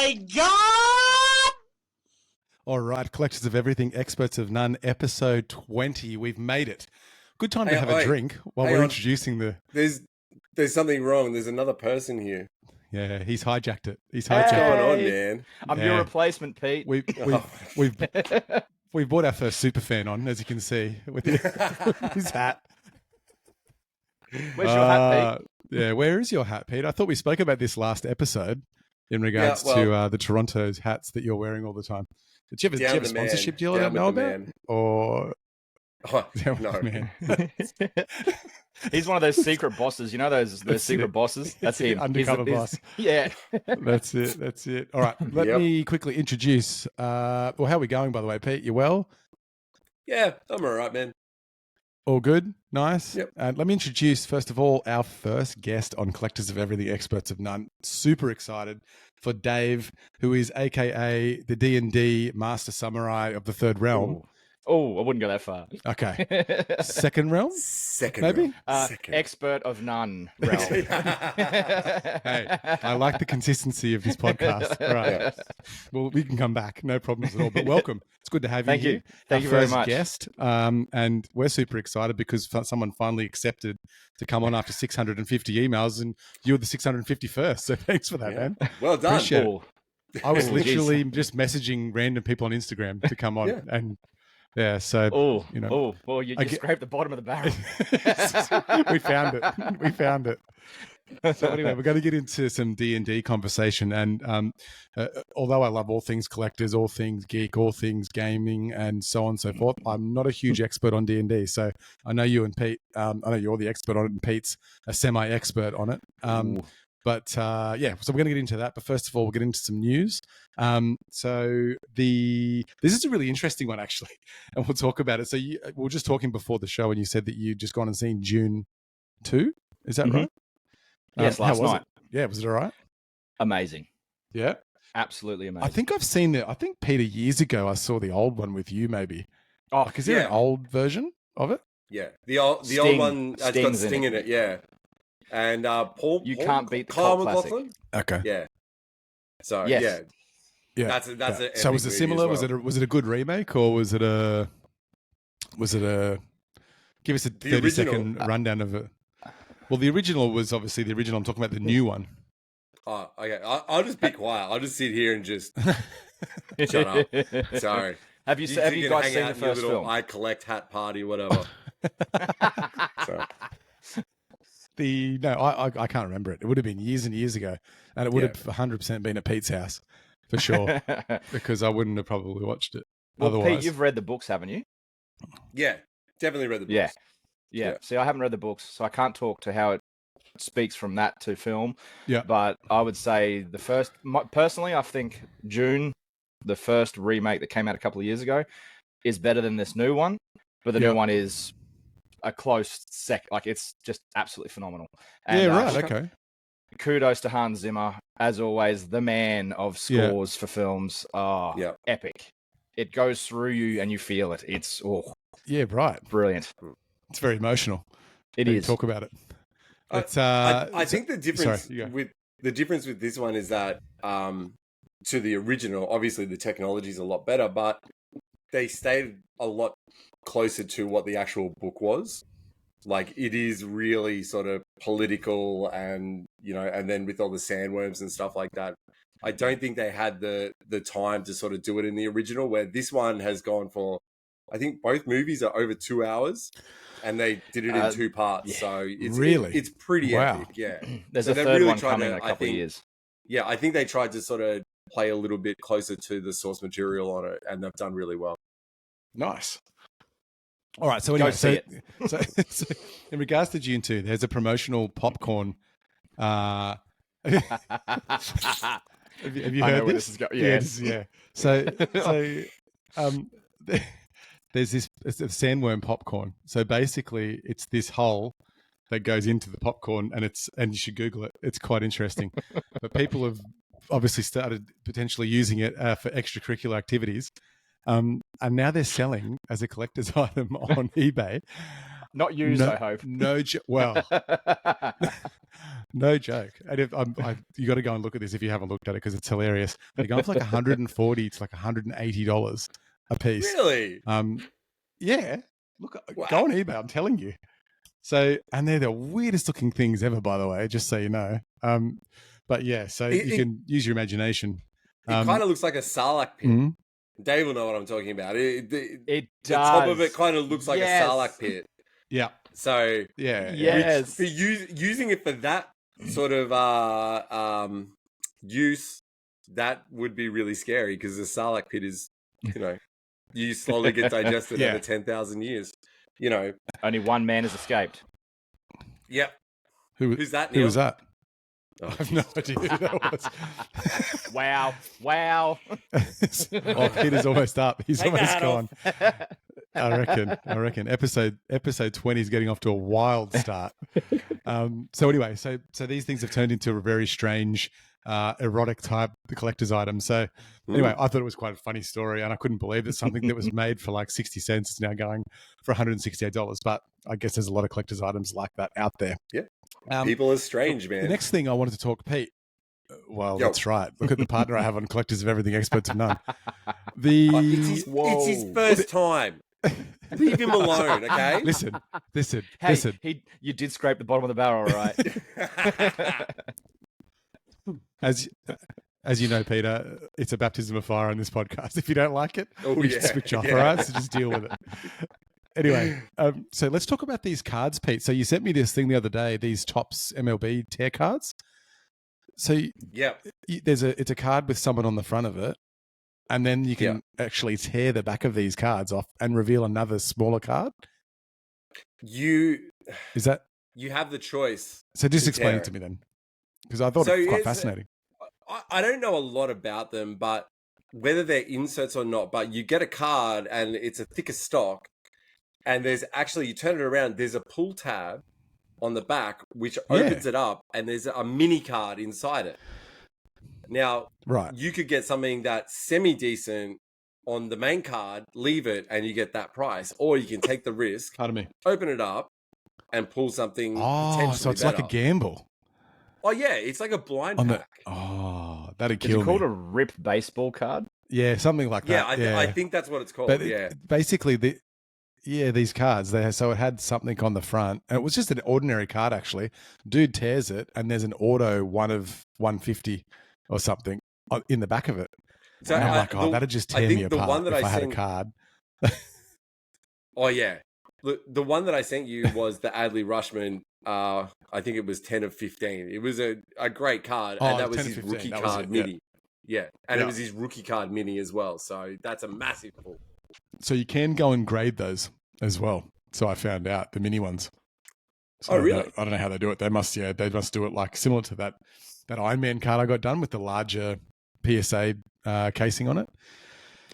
my God! All right, collectors of everything, experts of none, episode 20. We've made it. Good time to have a drink while we're introducing the... There's something wrong. There's another person here. Yeah, he's hijacked it. He's What's hijacked going it. on, man? I'm your replacement, Pete. We've brought our first super fan on, as you can see, with his hat. Where's your hat, Pete? Yeah, where is your hat, Pete? I thought we spoke about this last episode in regards to the Toronto's hats that you're wearing all the time. Did you have a sponsorship deal I don't know about? Or... no, man. He's one of those secret bosses. You know those secret bosses? That's him. Undercover boss. Yeah. That's it. All right. Let me quickly introduce. How are we going, by the way, Pete? You well? Yeah, I'm all right, man. All good? Nice? Yep. Let me introduce, first of all, our first guest on Collectors of Everything, Experts of None. Super excited for Dave, who is AKA the D&D Master Samurai of the Third Realm. Oh, I wouldn't go that far. Okay. Second realm? Second maybe? realm. Expert of none realm. Hey, I like the consistency of this podcast. All right. Yeah. Well, we can come back. No problems at all. But welcome. It's good to have you here. Thank you very much. Guest. And we're super excited because someone finally accepted to come on after 650 emails, and you're the 651st. So thanks for that, man. Well done. Appreciate it. I was literally just messaging random people on Instagram to come on. And yeah, so you scraped the bottom of the barrel. We found it. So anyway, we're going to get into some D&D conversation, and although I love all things collectors, all things geek, all things gaming, and so on and so forth, I'm not a huge expert on D&D. So I know you and Pete, I know you're the expert on it, and Pete's a semi-expert on it. So we're going to get into that. But first of all, we'll get into some news. This is a really interesting one, actually, and we'll talk about it. So we were just talking before the show, and you said that you'd just gone and seen June 2. Is that right? Yes, last night. Yeah, was it all right? Amazing. Yeah? Absolutely amazing. I think I've seen it. I think, Peter, years ago, I saw the old one with you, maybe. Oh, is there an old version of it? Yeah, the old one has got Sting in it, yeah. And Paul... You can't beat the cult classic. Okay. Yeah. So, yes. Yeah. That's it. So was it similar? Well. Was it a good remake, or was it a... Give us a 30-second rundown of it. Well, the original was obviously the original. I'm talking about the new one. Oh, okay. I'll just be quiet. I'll just sit here and just shut up. Sorry. Have you guys seen the first film? I collect hat party, whatever. I can't remember it. It would have been years and years ago, and it would have 100% been at Pete's house for sure, because I wouldn't have probably watched it. Well, otherwise. Pete, you've read the books, haven't you? Yeah, definitely read the books. Yeah. See, I haven't read the books, so I can't talk to how it speaks from that to film. Yeah. But I would say personally, I think June, the first remake that came out a couple of years ago, is better than this new one. But the new one is a close second. Like, it's just absolutely phenomenal. And, Okay. Kudos to Hans Zimmer, as always, the man of scores for films. Epic. It goes through you and you feel it. It's brilliant. It's very emotional. It is. Talk about it. I think the difference with this one is that to the original, obviously the technology is a lot better, but they stayed a lot closer to what the actual book was. Like, it is really sort of political, and and then with all the sandworms and stuff like that. I don't think they had the time to sort of do it in the original, where this one has gone for, I think both movies are over 2 hours, and they did it in 2 parts. Yeah. So it's pretty epic. Yeah. There's a third one coming in a couple of years. Yeah, I think they tried to sort of play a little bit closer to the source material on it, and they've done really well. Nice. All right. So anyway, so in regards to June 2, there's a promotional popcorn. Have you heard where this is going? Yes. Yeah. So there's this sandworm popcorn. So basically, it's this hole that goes into the popcorn, and you should Google it. It's quite interesting. But people have obviously started potentially using it for extracurricular activities. And now they're selling as a collector's item on eBay Not used, I hope. No, well, no joke. And if you got to go and look at this if you haven't looked at it because it's hilarious. They're going for like $140 to like $180 a piece. Really? Yeah. Look, Wow. go on eBay. I'm telling you. So, and they're the weirdest looking things ever, by the way, just so you know. But yeah, so you can use your imagination. It kind of looks like a sarlacc pit. Mm-hmm. Dave will know what I'm talking about. It does. The top of it kind of looks like a sarlacc pit. Yeah. So yes, for using it for that sort of use, that would be really scary because the sarlacc pit is, you slowly get digested over 10,000 years. Only one man has escaped. Yep. Who's that, Neil? Who was that? Oh, I have no idea who that was. Wow. Oh, Peter's almost up. He's almost gone. I reckon. Episode 20 is getting off to a wild start. So anyway, so these things have turned into a very strange, erotic type collector's item. So anyway, I thought it was quite a funny story, and I couldn't believe that something that was made for like 60 cents is now going for $168. But I guess there's a lot of collector's items like that out there. Yeah. People are strange, man. The next thing I wanted to talk, Pete. Well, that's right. Look at the partner I have on Collectors of Everything, Experts of None. It's his first time. Leave him alone, okay? Listen. Hey, you did scrape the bottom of the barrel, right? As you know, Peter, it's a baptism of fire on this podcast. If you don't like it, you should switch off, all right? So just deal with it. Anyway, so let's talk about these cards, Pete. So you sent me this thing the other day, these Topps MLB tear cards. So it's a card with someone on the front of it, and then you can actually tear the back of these cards off and reveal another smaller card. You have the choice. So just explain it to me then, because I thought it was quite fascinating. I don't know a lot about them, but whether they're inserts or not, but you get a card and it's a thicker stock. And there's actually, you turn it around, there's a pull tab on the back, which opens it up, and there's a mini card inside it. Now, you could get something that's semi-decent on the main card, leave it, and you get that price. Or you can take the risk, open it up, and pull something potentially so it's better. like a gamble. Oh, yeah, it's like a blind pack. That'd kill me. Is it called a rip baseball card? Yeah, something like that. I think that's what it's called, but basically, these cards, so it had something on the front, and it was just an ordinary card, actually. Dude tears it, and there's an auto 1 of 150 or something in the back of it. So and I'm like, that'd just tear me apart if I had a card. Oh, yeah. The one that I sent you was the Adley Rushman. I think it was 10 of 15. It was a great card, and that was his rookie card mini. Yeah, and it was his rookie card mini as well, so that's a massive pull. So you can go and grade those as well. So I found out the mini ones. So really? I don't know how they do it. They must do it like similar to that Iron Man card I got done with the larger PSA casing on it.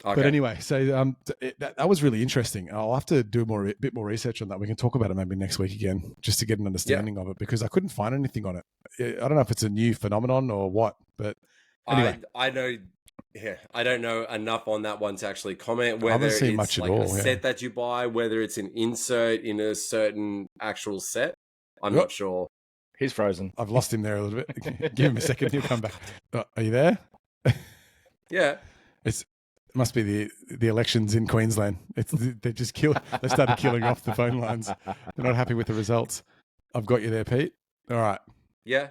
Okay. But anyway, so that was really interesting. I'll have to do a bit more research on that. We can talk about it maybe next week again, just to get an understanding of it, because I couldn't find anything on it. I don't know if it's a new phenomenon or what, but anyway. I don't know enough on that one to actually comment whether it's much like a set that you buy, whether it's an insert in a certain actual set. I'm not sure. He's frozen. I've lost him there a little bit. Give him a second. He'll come back. Are you there? Yeah. It must be the elections in Queensland. They started killing off the phone lines. They're not happy with the results. I've got you there, Pete. All right. Yeah.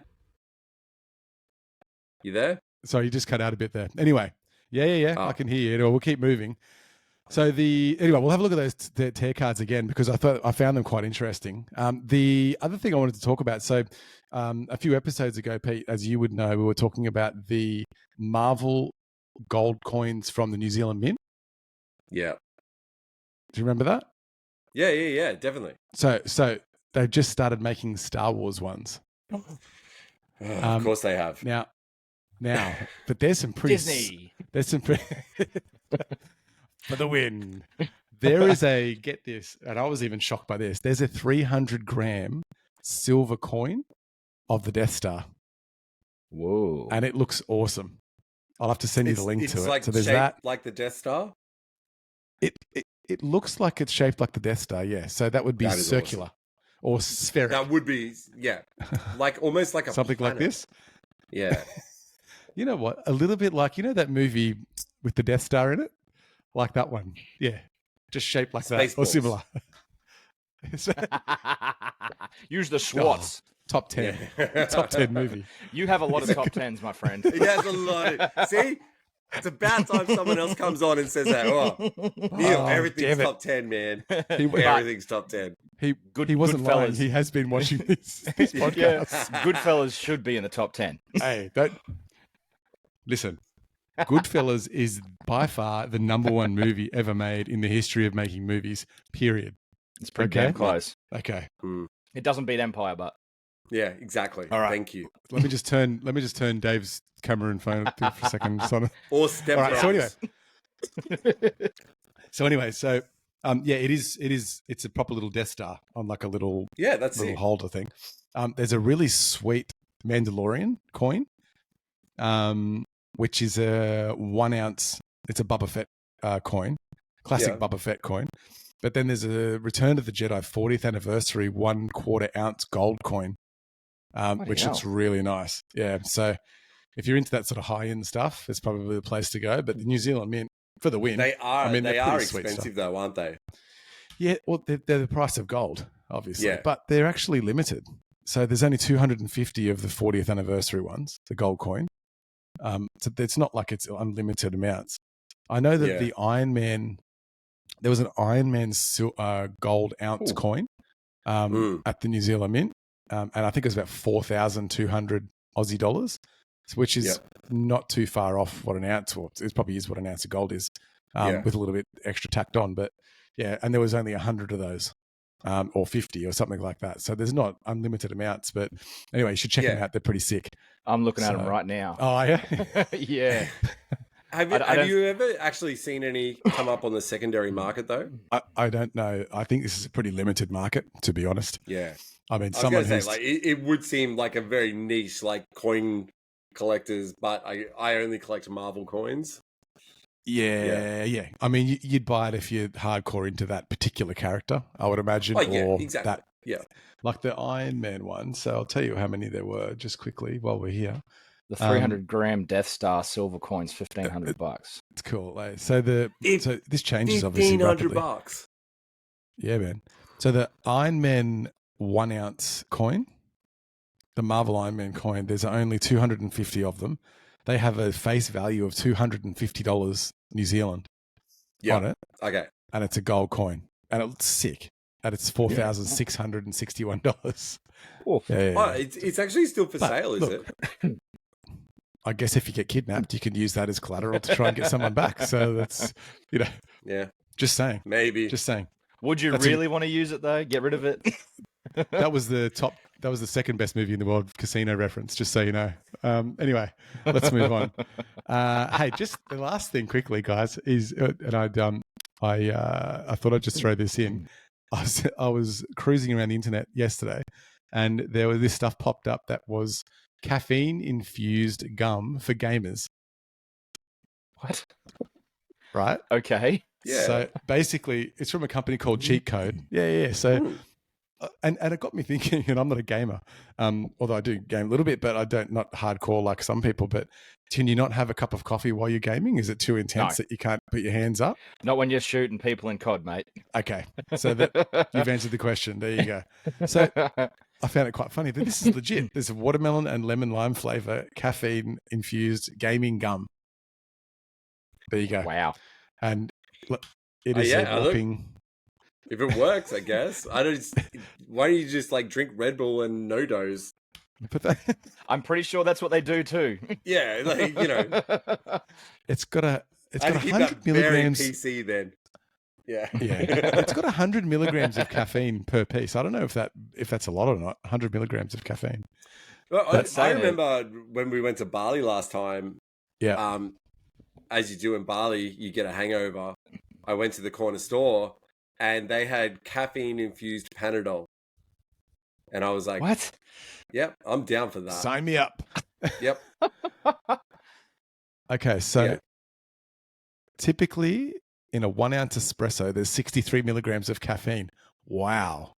You there? So you just cut out a bit there. Anyway, yeah. I can hear you. We'll keep moving. So anyway, we'll have a look at those tear cards again, because I found them quite interesting. The other thing I wanted to talk about. So a few episodes ago, Pete, as you would know, we were talking about the Marvel gold coins from the New Zealand Mint. Yeah. Do you remember that? Yeah, definitely. So they've just started making Star Wars ones. Of course they have. Now, but there's some pretty Disney. There's some pretty for the win. There is get this, and I was even shocked by this. There's a 300-gram silver coin of the Death Star. Whoa! And it looks awesome. I'll have to send you the link to it. Like so there's shaped that, like the Death Star. It it looks like it's shaped like the Death Star. Yeah, so that would be circular or spheric. That would be like almost like a something planet. like this. Yeah. You know what? A little bit like that movie with the Death Star in it, like that one. Yeah, just shaped like that or similar. Use the SWATs. Top 10. Yeah. Top 10 movie. You have a lot of top 10s, my friend. He has a lot. See? It's about time someone else comes on and says that. Neil, everything's top 10, man. Everything's top 10. He wasn't lying. He has been watching this podcast. Yeah. Goodfellas should be in the top 10. Hey, don't... Listen, Goodfellas is by far the #1 movie ever made in the history of making movies, period. It's pretty damn close. Okay. It doesn't beat Empire, but... Yeah, exactly. All right. Thank you. Let me just turn Dave's camera and phone for a second. Or step right, so anyway, it's a proper little Death Star on like a little holder thing. There's a really sweet Mandalorian coin, which is a 1 ounce. It's a Boba Fett coin, classic Boba Fett coin. But then there's a Return of the Jedi 40th anniversary 1/4 ounce gold coin. Which looks really nice. Yeah. So if you're into that sort of high end stuff, it's probably the place to go. But the New Zealand Mint for the win. They are. They are expensive though, aren't they? Yeah. Well, they're the price of gold, obviously. But they're actually limited. So there's only 250 of the 40th anniversary ones, the gold coin. So it's not like it's unlimited amounts. I know that the Iron Man, there was an Iron Man gold ounce coin at the New Zealand Mint. And I think it was about 4,200 Aussie dollars, which is not too far off what an ounce, or it probably is what an ounce of gold is, with a little bit extra tacked on. But and there was only 100 of those, or 50 or something like that. So there's not unlimited amounts. But anyway, you should check them out. They're pretty sick. I'm looking at them right now. Oh, yeah? Yeah. Have you ever actually seen any come up on the secondary market, though? I don't know. I think this is a pretty limited market, to be honest. Yeah. I mean, it would seem like a very niche, like coin collectors, but I only collect Marvel coins. Yeah. I mean, you'd buy it if you're hardcore into that particular character, I would imagine. Exactly. Like the Iron Man one. So I'll tell you how many there were just quickly while we're here. The 300-gram Death Star silver coins, $1,500. It's cool. So this changes obviously rapidly. $1,500. Yeah, man. So the Iron Man 1 ounce coin, the Marvel Iron Man coin, there's only 250 of them. They have a face value of $250 New Zealand on it. Okay. And it's a gold coin. And it looks sick. And it's $4,661. Oh, it's actually still for sale, is it? I guess if you get kidnapped, you can use that as collateral to try and get someone back. So that's, just saying. Maybe. Just saying. Would you really want to use it though? Get rid of it? That was the second best movie in the world, Casino reference, just so you know. Anyway, let's move on. Hey, just the last thing quickly, guys, is, and I thought I'd just throw this in. I was cruising around the internet yesterday, and there was this stuff popped up that was caffeine-infused gum for gamers. What? Right? Okay. Yeah. So basically, it's from a company called Cheat Code. Yeah. So, and it got me thinking, and I'm not a gamer, although I do game a little bit, but I not hardcore like some people. But can you not have a cup of coffee while you're gaming? Is it too intense that you can't put your hands up? Not when you're shooting people in COD, mate. Okay. So you've answered the question. There you go. So I found it quite funny that this is legit. There's a watermelon and lemon lime flavor, caffeine-infused gaming gum. There you go. Wow. And it is a whopping... If it works, I guess. Why don't you just like drink Red Bull and no-dose? I'm pretty sure that's what they do too. Yeah, like, It's got 100 milligrams. Very PC then. Yeah. It's got 100 milligrams of caffeine per piece. I don't know if that's a lot or not. 100 milligrams of caffeine. Well, I remember when we went to Bali last time. Yeah. As you do in Bali, you get a hangover. I went to the corner store and they had caffeine-infused Panadol. And I was like, what? Yep, I'm down for that. Sign me up. Yep. Okay, so typically in a 1 ounce espresso, there's 63 milligrams of caffeine. Wow.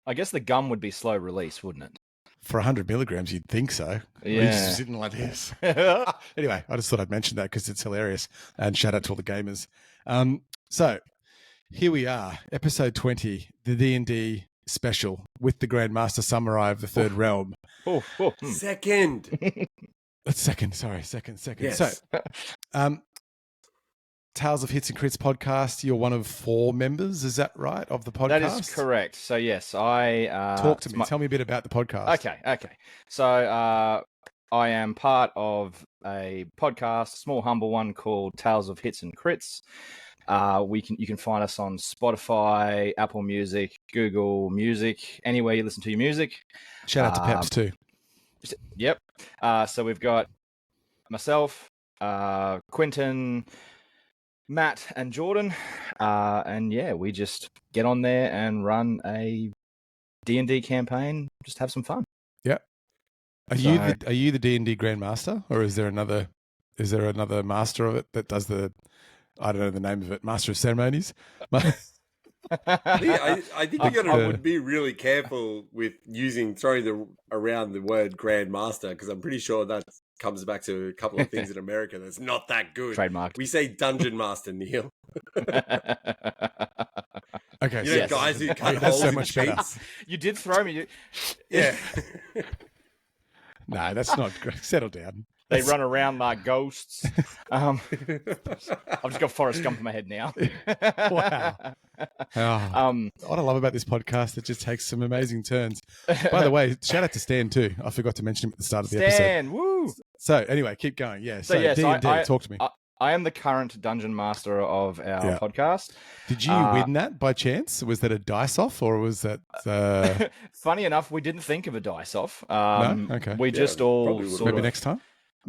I guess the gum would be slow release, wouldn't it? For 100 milligrams, you'd think so. Yeah. He's sitting like this. Anyway, I just thought I'd mention that because it's hilarious. And shout out to all the gamers. So here we are, episode 20, the D&D Special with the Grandmaster Samurai of the Third Realm. Second. Second. Yes. So, Tales of Hits and Crits podcast, you're one of 4 members, is that right, of the podcast? That is correct. So, yes, I... Talk to me. Tell me a bit about the podcast. Okay. So, I am part of a podcast, a small, humble one called Tales of Hits and Crits. You can find us on Spotify, Apple Music, Google Music, anywhere you listen to your music. Shout out to Peps too. Yep. So we've got myself, Quentin, Matt, and Jordan, and yeah, we just get on there and run a D&D campaign. Just have some fun. Yeah. Are you the D&D Grandmaster, or is there another master of it that does the, I don't know the name of it, Master of Ceremonies? I think I would be really careful with throwing around the word Grandmaster, because I'm pretty sure that comes back to a couple of things in America that's not that good. Trademarked. We say Dungeon Master, Neil. Okay, you know, guys who cut that's holes so in much better. sheets. You did throw me. Yeah. No, that's not great. Settle down. They run around like ghosts. I've just got Forrest Gump in my head now. Wow. What I love about this podcast, it just takes some amazing turns. By the way, shout out to Stan too. I forgot to mention him at the start of the episode. Stan, woo! So anyway, keep going. Yeah. So yes, D&D, talk to me. I am the current dungeon master of our podcast. Did you win that by chance? Was that a dice off, or was that? Funny enough, we didn't think of a dice off. No? Okay. We just all maybe next time.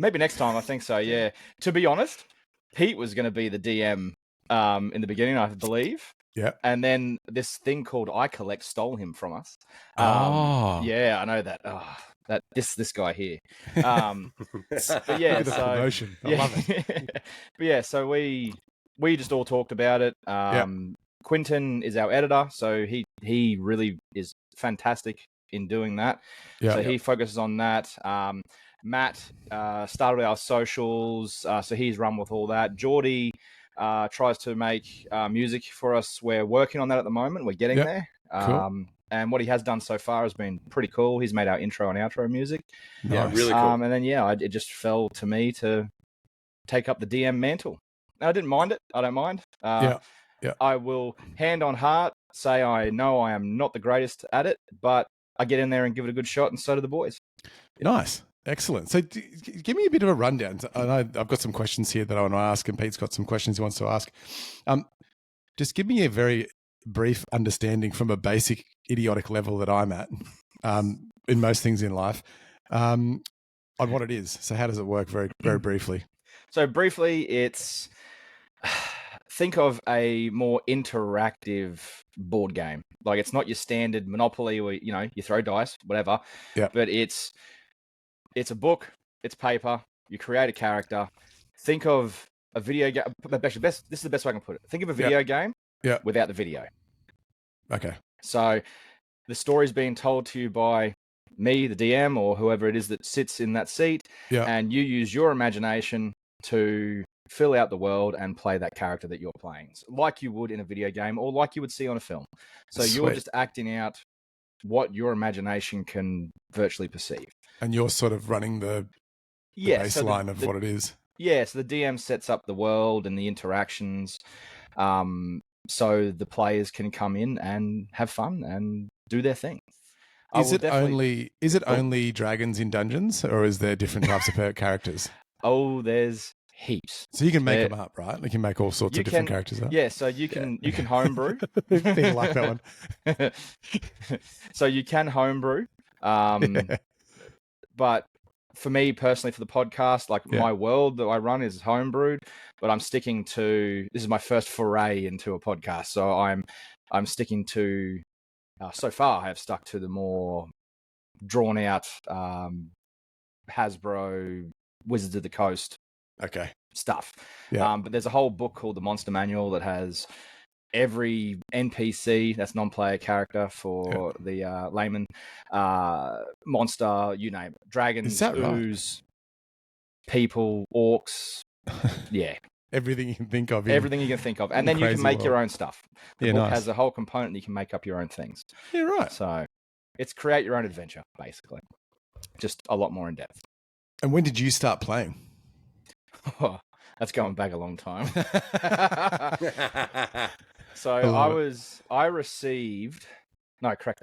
Maybe next time, I think so, yeah. To be honest, Pete was going to be the DM in the beginning, I believe. Yeah. And then this thing called I Collect stole him from us. Yeah, I know that. This guy here. But yeah, the promotion. I love it. But yeah, so we just all talked about it. Quentin is our editor, so he really is fantastic in doing that. Yeah. So he focuses on that. Matt started our socials, so he's run with all that. Geordie tries to make music for us. We're working on that at the moment. We're getting there. Cool. And what he has done so far has been pretty cool. He's made our intro and outro music. Nice. Yeah, really cool. And then, it just fell to me to take up the DM mantle. I didn't mind it. I don't mind. Yeah. I will, hand on heart, say I know I am not the greatest at it, but I get in there and give it a good shot, and so do the boys. Nice. Excellent. So give me a bit of a rundown. I know I've got some questions here that I want to ask, and Pete's got some questions he wants to ask. Just give me a very brief understanding from a basic idiotic level that I'm at in most things in life on what it is. So how does it work very, very briefly? So briefly, it's... Think of a more interactive board game. Like, it's not your standard Monopoly where, you throw dice, whatever. Yeah. But it's a book, it's paper, you create a character. Think of a video game. This is the best way I can put it. Think of a video game without the video. Okay. So the story's being told to you by me, the DM, or whoever it is that sits in that seat. Yeah. And you use your imagination to fill out the world and play that character that you're playing, like you would in a video game or like you would see on a film. So you're just acting out what your imagination can virtually perceive. And you're sort of running the baseline of what it is. Yeah, so the DM sets up the world and the interactions so the players can come in and have fun and do their thing. Is it only dragons in dungeons, or is there different types of characters? Oh, there's heaps. So you can make them up, right? You can make all sorts of different characters up. Yeah, so you can homebrew. People like that one. So you can homebrew. But for me personally, for the podcast, my world that I run is homebrewed, but I'm sticking to, this is my first foray into a podcast. So I'm sticking to, so far I have stuck to the more drawn out Hasbro Wizards of the Coast Okay. stuff. Yeah. But there's a whole book called the Monster Manual that has every NPC, that's non-player character for the layman, monster, you name it, dragons, Is that ooze, people, orcs, yeah. Everything you can think of. Everything you can think of. And then you can make your own stuff. The book has a whole component that you can make up your own things. Yeah, right. So it's create your own adventure, basically. Just a lot more in depth. And when did you start playing? Oh, that's going back a long time. So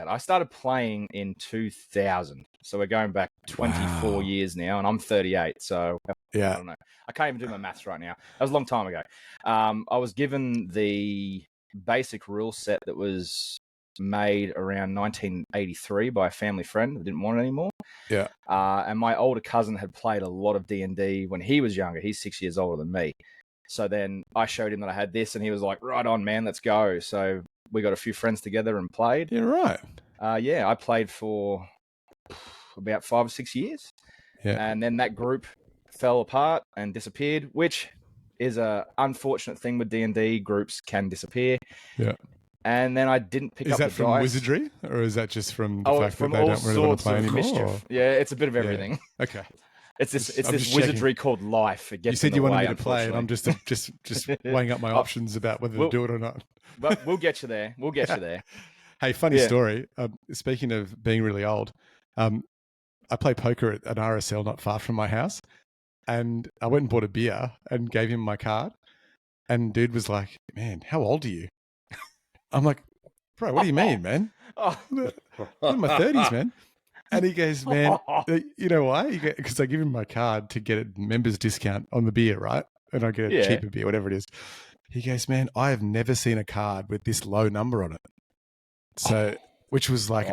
I started playing in 2000. So we're going back 24 years now, and I'm 38. So yeah, I don't know. I can't even do my maths right now. That was a long time ago. I was given the basic rule set that was made around 1983 by a family friend that didn't want it anymore. Yeah. And my older cousin had played a lot of D&D when he was younger. He's 6 years older than me. So then I showed him that I had this, and he was like, right on, man, let's go. So we got a few friends together and played. Yeah, right. I played for about 5 or 6 years. Yeah. And then that group fell apart and disappeared, which is a unfortunate thing with D&D. Groups can disappear. Yeah. And then I didn't pick up the dice. Is that from wizardry, or is that just from the fact that they don't really want to play anymore? Mischief. Yeah, it's a bit of everything. Yeah. Okay. It's this wizardry called life. It gets you said you wanted me to play, and I'm just weighing up my options about whether to do it or not. But we'll get you there. We'll get you there. Hey, funny story. Speaking of being really old, I play poker at an RSL not far from my house, and I went and bought a beer and gave him my card, and dude was like, "Man, how old are you?" I'm like, "Bro, what do you mean, man? I'm in my 30s, man." And he goes, "Man, you know why?" Because I give him my card to get a member's discount on the beer, right? And I get a cheaper beer, whatever it is. He goes, "Man, I have never seen a card with this low number on it." So, which was like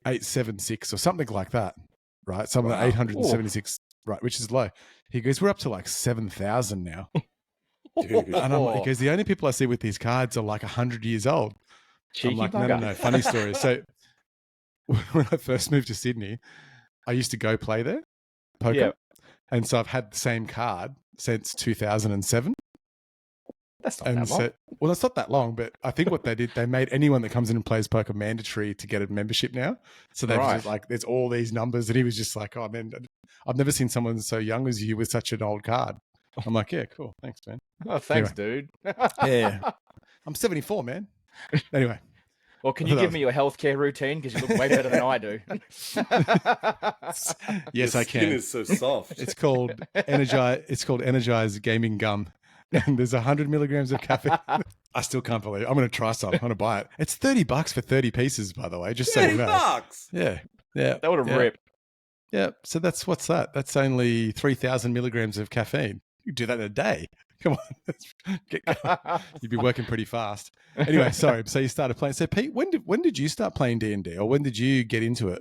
876 or something like that, right? Something like 876, right? Which is low. He goes, "We're up to like 7,000 now." Dude. And he goes, "The only people I see with these cards are like 100 years old." Cheeky I'm like, bugger. no, funny story. So when I first moved to Sydney, I used to go play there, poker. Yeah. And so I've had the same card since 2007. That's not that long. Well, it's not that long, but I think what they did, they made anyone that comes in and plays poker mandatory to get a membership now. So they've just like, there's all these numbers. And he was just like, "Oh, man, I've never seen someone so young as you with such an old card." I'm like, "Yeah, cool. Thanks, man." Oh, thanks, dude. Yeah. I'm 74, man. Anyway. Well, can you give me your healthcare routine? Because you look way better than I do. Yes, I can. Skin is so soft. It's called Energize Gaming Gum. And there's 100 milligrams of caffeine. I still can't believe it. I'm going to try some. I'm going to buy it. It's $30 for 30 pieces, by the way. Just so you know. $30? Yeah. Yeah. That would have ripped. Yeah. So what's that? That's only 3,000 milligrams of caffeine. You do that in a day. Come on. You'd be working pretty fast. Anyway, sorry. So you started playing. So Pete, when did you start playing D&D, or when did you get into it?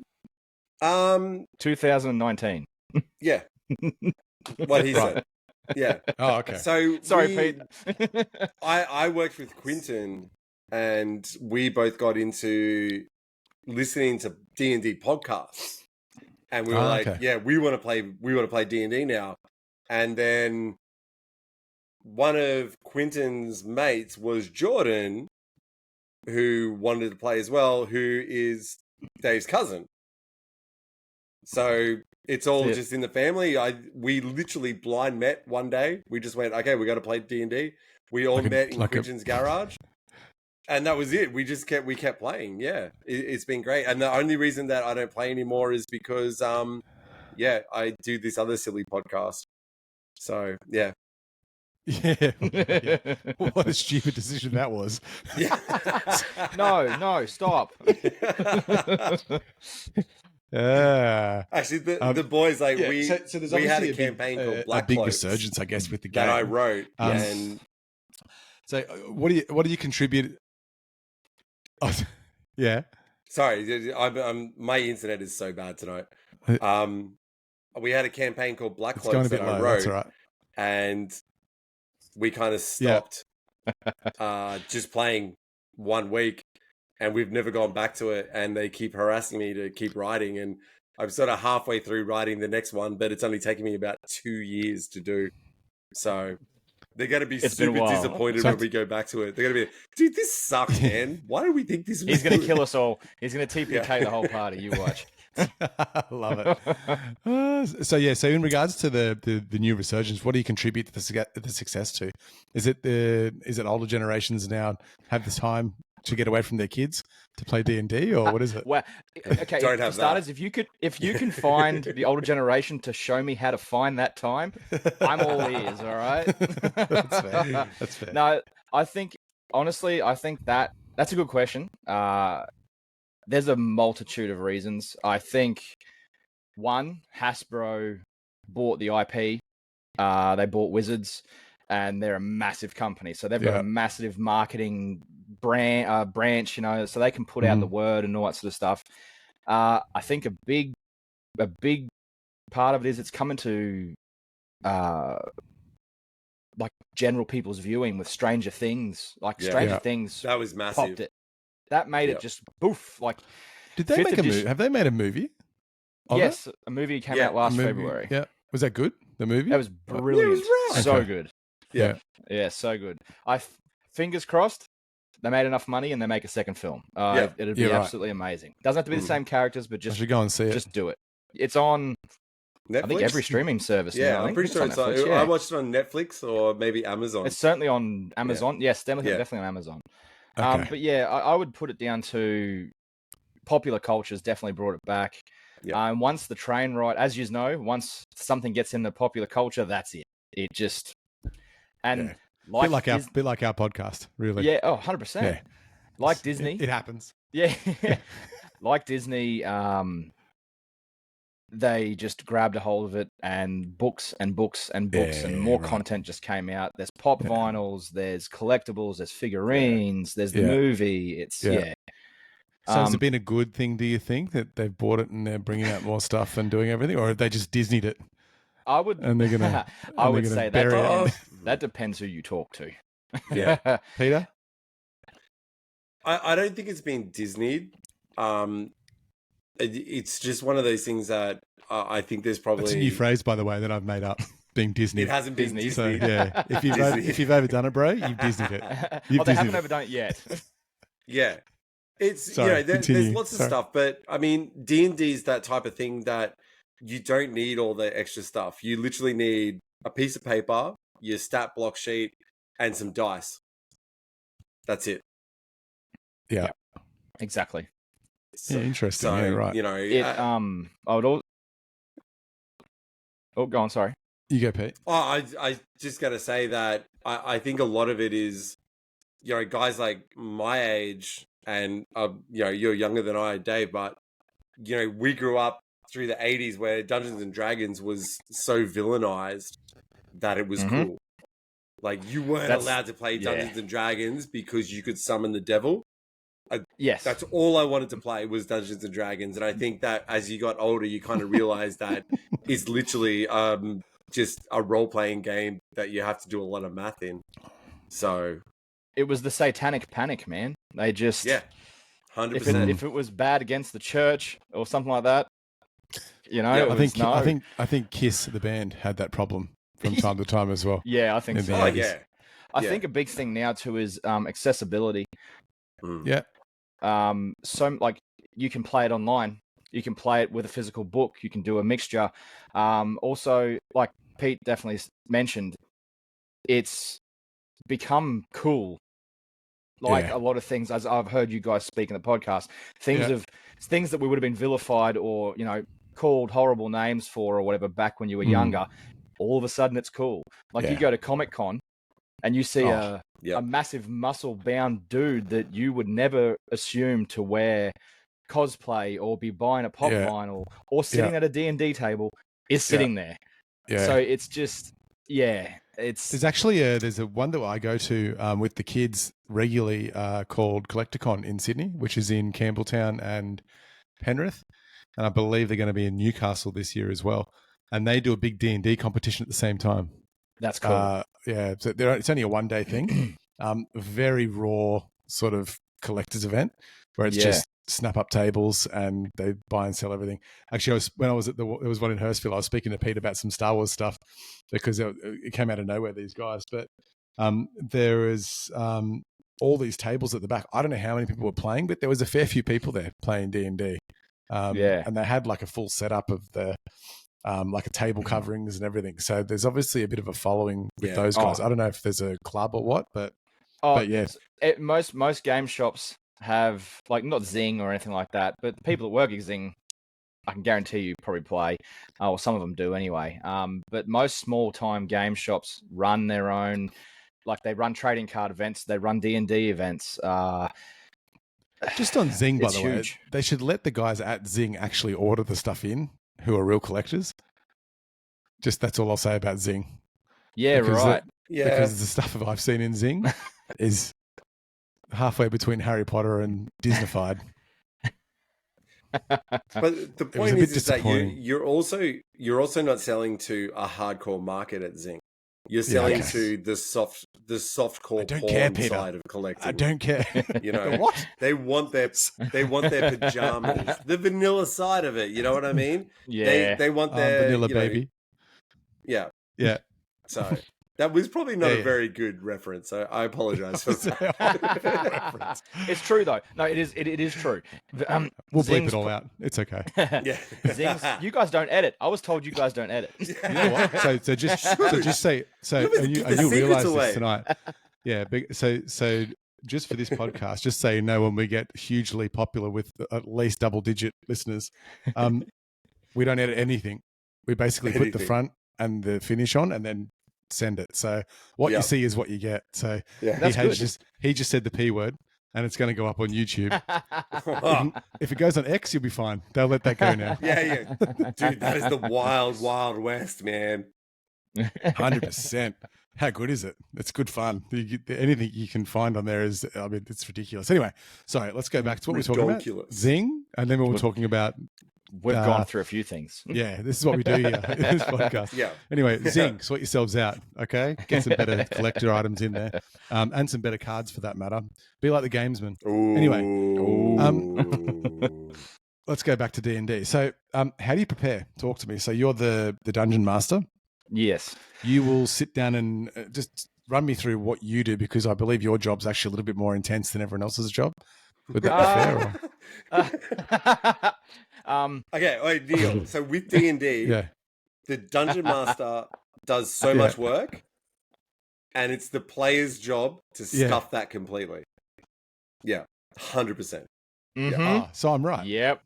2019. Yeah. What he said. Yeah. Oh, okay. So sorry, Pete. I worked with Quinton, and we both got into listening to D&D podcasts, and we were "Yeah, we want to play D&D now." And then one of Quinton's mates was Jordan, who wanted to play as well, who is Dave's cousin. So it's all just in the family. We literally blind met one day. We just went, "Okay, we got to play D&D." We all met in Quinton's garage, and that was it. We kept playing. Yeah, it's been great. And the only reason that I don't play anymore is because, I do this other silly podcast. So yeah. Yeah. What a stupid decision that was. Yeah. No, stop. Actually, the boys we had a campaign called Black a big Cloaks resurgence, I guess, with the game that I wrote. And so, what do you contribute? Oh, yeah. Sorry, my internet is so bad tonight. We had a campaign called Black Cloaks that I wrote, right. And we kind of stopped just playing 1 week, and we've never gone back to it. And they keep harassing me to keep writing, and I'm sort of halfway through writing the next one, but it's only taken me about 2 years to do. So they're going to be It's been a super while. disappointed when we go back to it. They're going to be, dude, this sucks, man. Why do we think this was He's going to good?" kill us all. He's going to TPK Yeah. the whole party. You watch. Love it. So in regards to the new resurgence, what do you contribute to the success to? Is it older generations now have the time to get away from their kids to play D&D, or what is it? Well, okay. Don't For have starters, that. if you can find the older generation to show me how to find that time, I'm all ears. All right. That's fair. That's fair. No, I think honestly, that's a good question. There's a multitude of reasons. I think one, Hasbro bought the IP. They bought Wizards, and they're a massive company, so they've got a massive marketing branch, you know, so they can put out the word and all that sort of stuff. I think a big part of it is it's coming to like general people's viewing with Stranger Things. Like Stranger Things, that was massive. Popped it. That made it just poof. Like, did they make a movie? Have they made a movie? Yes, a movie came out last February. Yeah, was that good? The movie? That was brilliant. It was so good. Yeah, so good. Fingers crossed, they made enough money and they make a second film. It'd be absolutely amazing. Doesn't have to be the same characters, but just I should go and see it. Just do it. It's on Netflix? I think every streaming service. Yeah, now. I'm pretty sure it's on Netflix. I watched it on Netflix or maybe Amazon. It's certainly on Amazon. Yes, definitely on Amazon. Okay. But yeah, I would put it down to popular culture's definitely brought it back. Once the train ride, as you know, once something gets in the popular culture, that's it. It just bit like our podcast, really. Yeah, 100%. Yeah. Like Disney, it happens. Yeah, like Disney, they just grabbed a hold of it, and books and books and books and more content just came out. There's pop vinyls, there's collectibles, there's figurines, there's the movie. It's So has it been a good thing, do you think, that they've bought it and they're bringing out more stuff and doing everything, or have they just Disneyed it? I would. And they're gonna. I would say that depends who you talk to. Yeah, Peter. I don't think it's been Disneyed. It's just one of those things that I think there's probably. It's a new phrase, by the way, that I've made up. Being Disney. It hasn't been Disney. So, yeah, if you've overdone it, bro, you've Disneyed it. They haven't overdone it yet. Yeah. It's there's lots of stuff, but I mean, D&D is that type of thing that you don't need all the extra stuff. You literally need a piece of paper, your stat block sheet, and some dice. That's it. Yeah, exactly. So, interesting. So, yeah, right. You know, I would all. Oh, go on. Sorry. You go, Pete. I just got to say that I think a lot of it is, you know, guys like my age. And, you know, you're younger than I, Dave, but, you know, we grew up through the 80s where Dungeons and Dragons was so villainized that it was cool. Like, you weren't allowed to play Dungeons and Dragons because you could summon the devil. Yes. That's all I wanted to play was Dungeons and Dragons. And I think that as you got older, you kind of realized that it's literally just a role-playing game that you have to do a lot of math in. So... It was the satanic panic, man. They just 100%. If it was bad against the church or something like that, you know. I think Kiss the band had that problem from time to time as well. Yeah, I think so. I think a big thing now too is accessibility. Yeah. So like you can play it online, you can play it with a physical book, you can do a mixture. Also, like Pete definitely mentioned, it's become cool. Like a lot of things, as I've heard you guys speak in the podcast, things that we would have been vilified or, you know, called horrible names for or whatever back when you were younger, all of a sudden it's cool. Like you go to Comic-Con and you see a massive muscle-bound dude that you would never assume to wear cosplay or be buying a pop vinyl or sitting at a D&D table is sitting there. Yeah. So it's just, there's actually there's a one that I go to with the kids regularly called Collecticon in Sydney, which is in Campbelltown and Penrith, and I believe they're going to be in Newcastle this year as well. And they do a big D&D competition at the same time. That's cool. So it's only a one-day thing. Very raw sort of collector's event where it's just snap up tables and they buy and sell everything. Actually, there was one in Hurstville. I was speaking to Pete about some Star Wars stuff, because it came out of nowhere, these guys. But there is all these tables at the back. I don't know how many people were playing, but there was a fair few people there playing D&D. And they had like a full setup of the like a table coverings and everything. So there's obviously a bit of a following with those guys. I don't know if there's a club or what, but yeah. Most game shops have, like, not Zing or anything like that, but the people that work at Zing, I can guarantee you probably play, or some of them do anyway. But most small-time game shops run their own, like they run trading card events, they run D&D events. Just on Zing, by the way, huge. they should let the guys at Zing actually order the stuff in who are real collectors. Just that's all I'll say about Zing. Yeah, right. Because the stuff that I've seen in Zing is halfway between Harry Potter and Disneyfied. But the point is that you're also not selling to a hardcore market at Zing. You're selling to the softcore porn side of collecting. I don't care. You know what? They want their pajamas, the vanilla side of it. You know what I mean? Yeah. They want their vanilla baby. Yeah. So that was probably not a very good reference. So I apologize for that. It's true though. No, it is true. We'll bleep it all out. It's okay. Zing's, you guys don't edit. I was told you guys don't edit. You know what? So just say and you realize this tonight. Yeah. So just for this podcast, just so you know, when we get hugely popular with at least double-digit listeners, we don't edit anything. We basically put the front and the finish on, and then send it. So what you see is what you get. So he just said the P word, and it's going to go up on YouTube. If it goes on X, you'll be fine. They'll let that go now. Yeah. Dude, that is the wild, wild west, man. 100%. How good is it? It's good fun. Anything you can find on there is, I mean, it's ridiculous. Anyway, sorry, let's go back to what we're talking about. Zing, and then we were talking about... We've gone through a few things. Yeah, this is what we do here in this podcast. Yeah. Anyway, Zing, sort yourselves out, okay? Get some better collector items in there, and some better cards for that matter. Be like the gamesman. Ooh. Anyway, let's go back to D&D. So, how do you prepare? Talk to me. So you're the dungeon master. Yes. You will sit down and just run me through what you do, because I believe your job's actually a little bit more intense than everyone else's job. Would that be fair? Okay, wait, Neil. So with D&D, the dungeon master does so much work, and it's the player's job to stuff that completely. Yeah, 100%. Mm-hmm. So I'm right. Yep.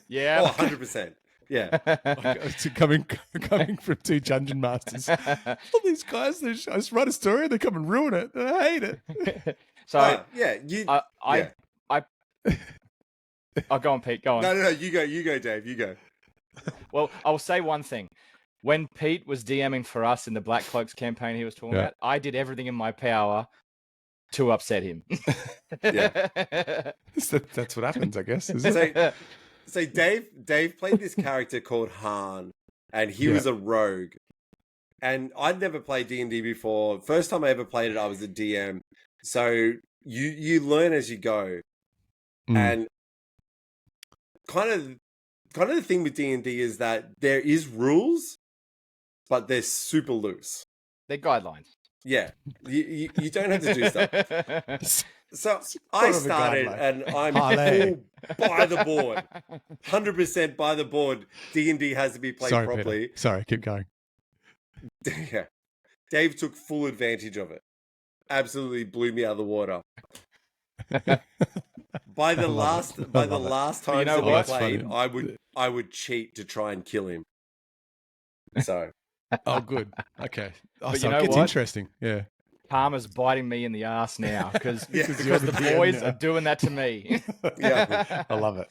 Yeah. Oh, 100%. Yeah. coming from two dungeon masters. All these guys, I just write a story, they come and ruin it. And I hate it. So Oh, go on, Pete. Go on. No. You go, Dave. You go. Well, I'll say one thing. When Pete was DMing for us in the Black Cloaks campaign he was talking about, I did everything in my power to upset him. That's what happens, I guess. So Dave played this character called Han, and he was a rogue. And I'd never played D&D before. First time I ever played it, I was a DM. So you learn as you go. And kind of the thing with D&D is that there is rules, but they're super loose. They're guidelines. Yeah, you don't have to do stuff. So I started, and I'm full by the board, 100% by the board. D&D has to be played properly. Peter. Sorry, keep going. Yeah, Dave took full advantage of it. Absolutely blew me out of the water. By the last time that we played, I would cheat to try and kill him. So, oh, good. Okay. But so it gets interesting. Yeah. Palmer's biting me in the ass now because the boys are doing that to me. Yeah, I love it.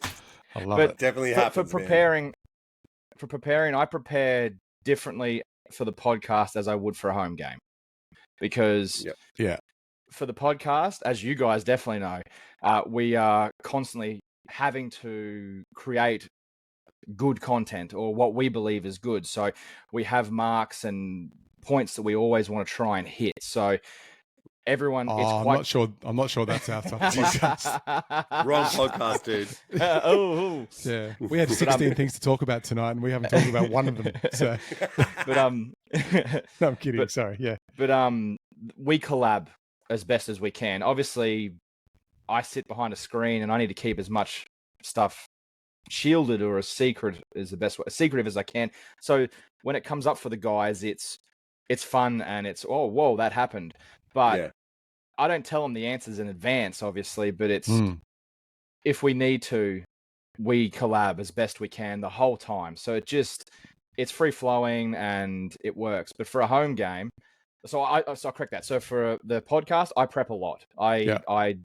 It definitely happens. For preparing, I prepared differently for the podcast as I would for a home game, because for the podcast, as you guys definitely know, we are constantly having to create good content, or what we believe is good. So we have marks and points that we always want to try and hit. So everyone. It's I'm quite. not sure. I'm not sure that's our top podcast. Wrong podcast, dude. Yeah, we had 16 things to talk about tonight, and we haven't talked about one of them. So, but no, I'm kidding. Sorry. Yeah, but we collab as best as we can. Obviously, I sit behind a screen, and I need to keep as much stuff shielded or as secretive as I can. So when it comes up for the guys, it's fun and it's whoa, that happened. But I don't tell them the answers in advance, obviously. But it's if we need to, we collab as best we can the whole time. So it's free flowing and it works. But for a home game, so I'll correct that. So for the podcast, I prep a lot. I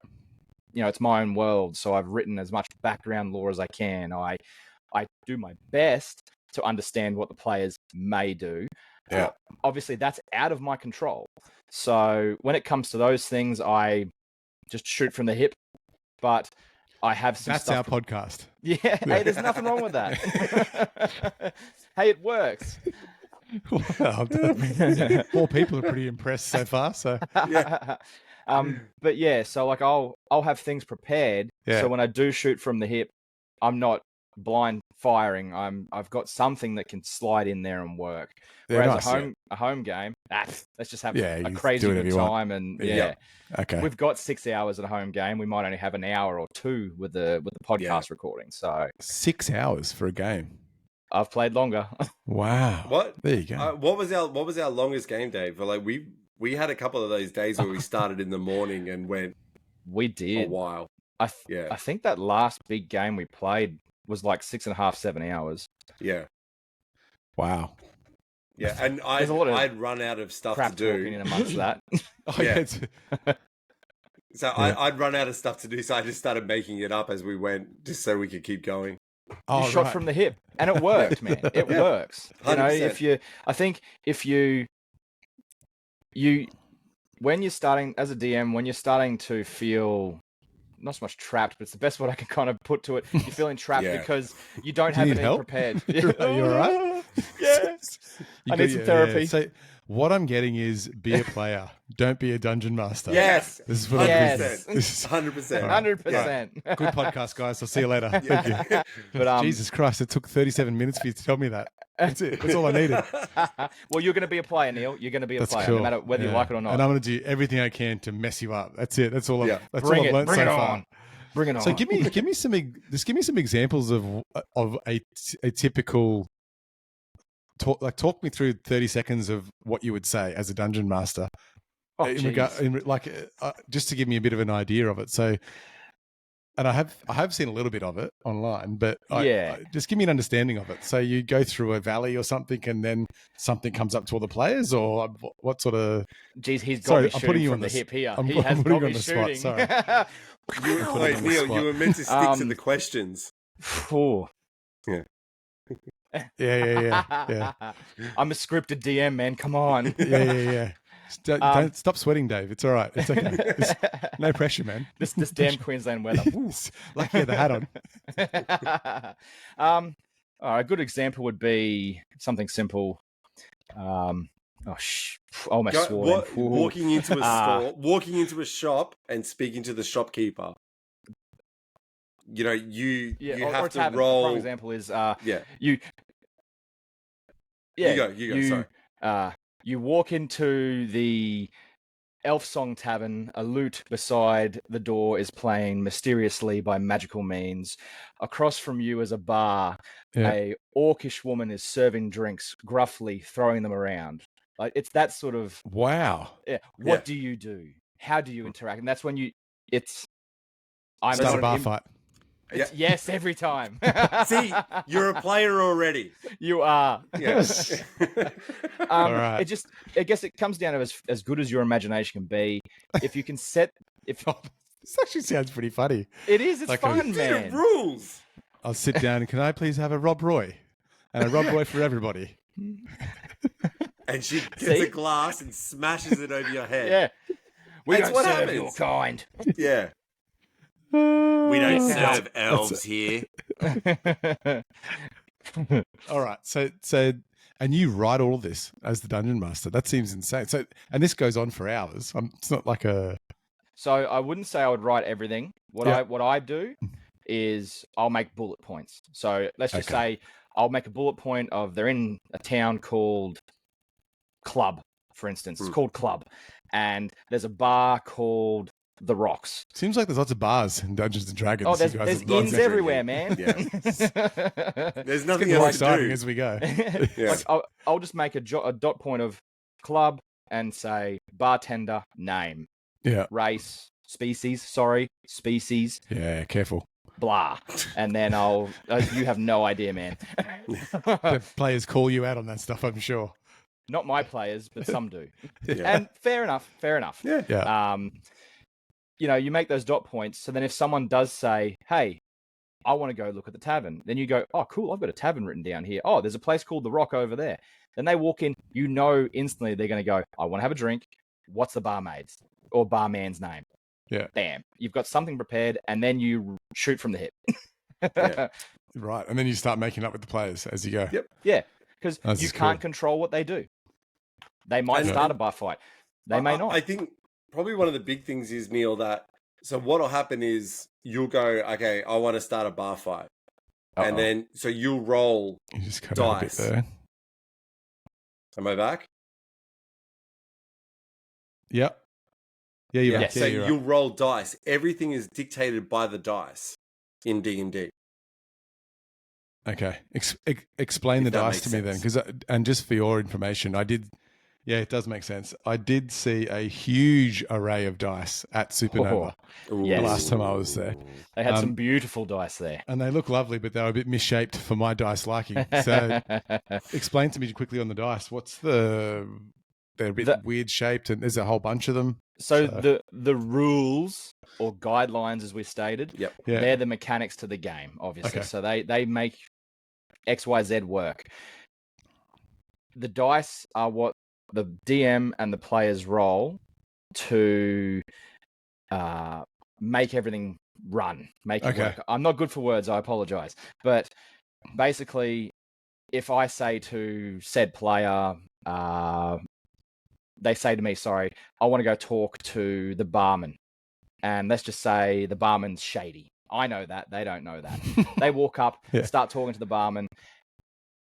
it's my own world, so I've written as much background lore as I can. I do my best to understand what the players may do. Yeah. Obviously, that's out of my control. So when it comes to those things, I just shoot from the hip. But I have some That's stuff. our podcast. Yeah. Hey, there's nothing wrong with that. Hey, it works. Well, 4 people are pretty impressed so far. So Yeah. But yeah, so like I'll have things prepared. Yeah. So when I do shoot from the hip, I'm not blind firing. I've got something that can slide in there and work. Whereas a home game, let's just have a crazy good time. And okay, we've got 6 hours at a home game. We might only have an hour or 2 with the podcast recording. So 6 hours for a game. I've played longer. Wow. What? There you go. What was our longest game, Dave? But like we had a couple of those days where we started in the morning and went. We did a while. I think that last big game we played was like 6.5, 7 hours. Yeah. Wow. Yeah, and I'd run out of stuff to do. In amongst that. So I'd run out of stuff to do, so I just started making it up as we went, just so we could keep going. You shot from the hip, and it worked, man. It works. 100%. I think if you when you're starting as a DM, when you're starting to feel not so much trapped, but it's the best word I can kind of put to it. You're feeling trapped because you don't have anything prepared. Are you all right? Yeah. I need some therapy. So what I'm getting is be a player. Don't be a dungeon master. Yes. This is what Yes. I'm 100%. 100%. Good podcast, guys. I'll see you later. Thank you. But Jesus Christ, it took 37 minutes for you to tell me that. That's it. That's all I needed. Well, you're going to be a player, Neil. You're going to be a player, cool. no matter whether you like it or not. And I'm going to do everything I can to mess you up. That's it. That's all. That's all I've learned so far. Bring it on. So give me some examples of a typical talk. Like talk me through 30 seconds of what you would say as a dungeon master. Just to give me a bit of an idea of it. So. And I have seen a little bit of it online, but just give me an understanding of it. So you go through a valley or something, and then something comes up to all the players, or what sort of? Jeez, he's got me shooting from the hip here. I'm putting you on the spot. Sorry. Wait, Neil, you were meant to stick to the questions. Yeah. Yeah. I'm a scripted DM, man. Come on. Yeah. Don't stop sweating, Dave. It's all right. It's okay. No pressure, man. This damn Queensland weather. Lucky you had the hat on. A good example would be something simple. Almost swore. Walking into a store, walking into a shop, and speaking to the shopkeeper. You know, you have to roll. For example, is You go. Sorry. You walk into the Elf Song Tavern. A lute beside the door is playing mysteriously by magical means. Across from you is a bar. Yeah. A orcish woman is serving drinks, gruffly throwing them around. Like it's that sort of wow. Yeah. What do you do? How do you interact? And that's when I'm start a bar fight. Yes, every time. See, you're a player already. You are. Yes. All right. I guess it comes down to as good as your imagination can be. If you can set, this actually sounds pretty funny. It is. It's like fun, man. Rules. I'll sit down. Can I please have a Rob Roy? And a Rob Roy for everybody. And she gets a glass and smashes it over your head. Yeah. We That's don't serve your kind. Yeah. We don't serve elves here. All right. So And you write all of this as the dungeon master. That seems insane. So, and this goes on for hours. It's not like a. So I wouldn't say I would write everything. What I do is I'll make bullet points. So let's just say I'll make a bullet point of they're in a town called Club, for instance. It's called Club, and there's a bar called The Rocks. Seems like there's lots of bars in Dungeons and Dragons. Oh, there's inns everywhere, man. Yeah. There's nothing more else exciting to do as we go. Yeah. Like I'll just make a dot point of Club and say bartender name, race, species. Yeah, careful. Blah, and then you have no idea, man. The players call you out on that stuff, I'm sure. Not my players, but some do. Yeah. And fair enough. Yeah. You make those dot points. So then if someone does say, hey, I want to go look at the tavern, then you go, oh, cool, I've got a tavern written down here. Oh, there's a place called The Rock over there. Then they walk in, instantly they're going to go, I want to have a drink. What's the barmaid's or barman's name? Yeah. Bam. You've got something prepared, and then you shoot from the hip. Right. And then you start making up with the players as you go. Yep. Yeah. Because you can't control what they do. They might start a bar fight. They may not. I think probably one of the big things is, Neil, that so what'll happen is you'll go, okay, I want to start a bar fight. And then so you'll roll You just cut dice. out a bit there. Am I back? Yep. Yeah, you're back. So Yeah, you'll roll dice. Everything is dictated by the dice in D&D. Okay. Explain the dice to me then, and just for your information, it does make sense. I did see a huge array of dice at Supernova the last time I was there. They had some beautiful dice there. And they look lovely, but they were a bit misshaped for my dice liking. So explain to me quickly on the dice. They're a bit weird shaped, and there's a whole bunch of them. So the rules or guidelines, as we stated, they're the mechanics to the game, obviously. Okay. So they make XYZ work. The dice are what the DM and the players roll to make everything run, make it work. I'm not good for words, I apologize. But basically, if I say to said player, they say to me, sorry, I want to go talk to the barman. And let's just say the barman's shady. I know that. They don't know that. They walk up, start talking to the barman.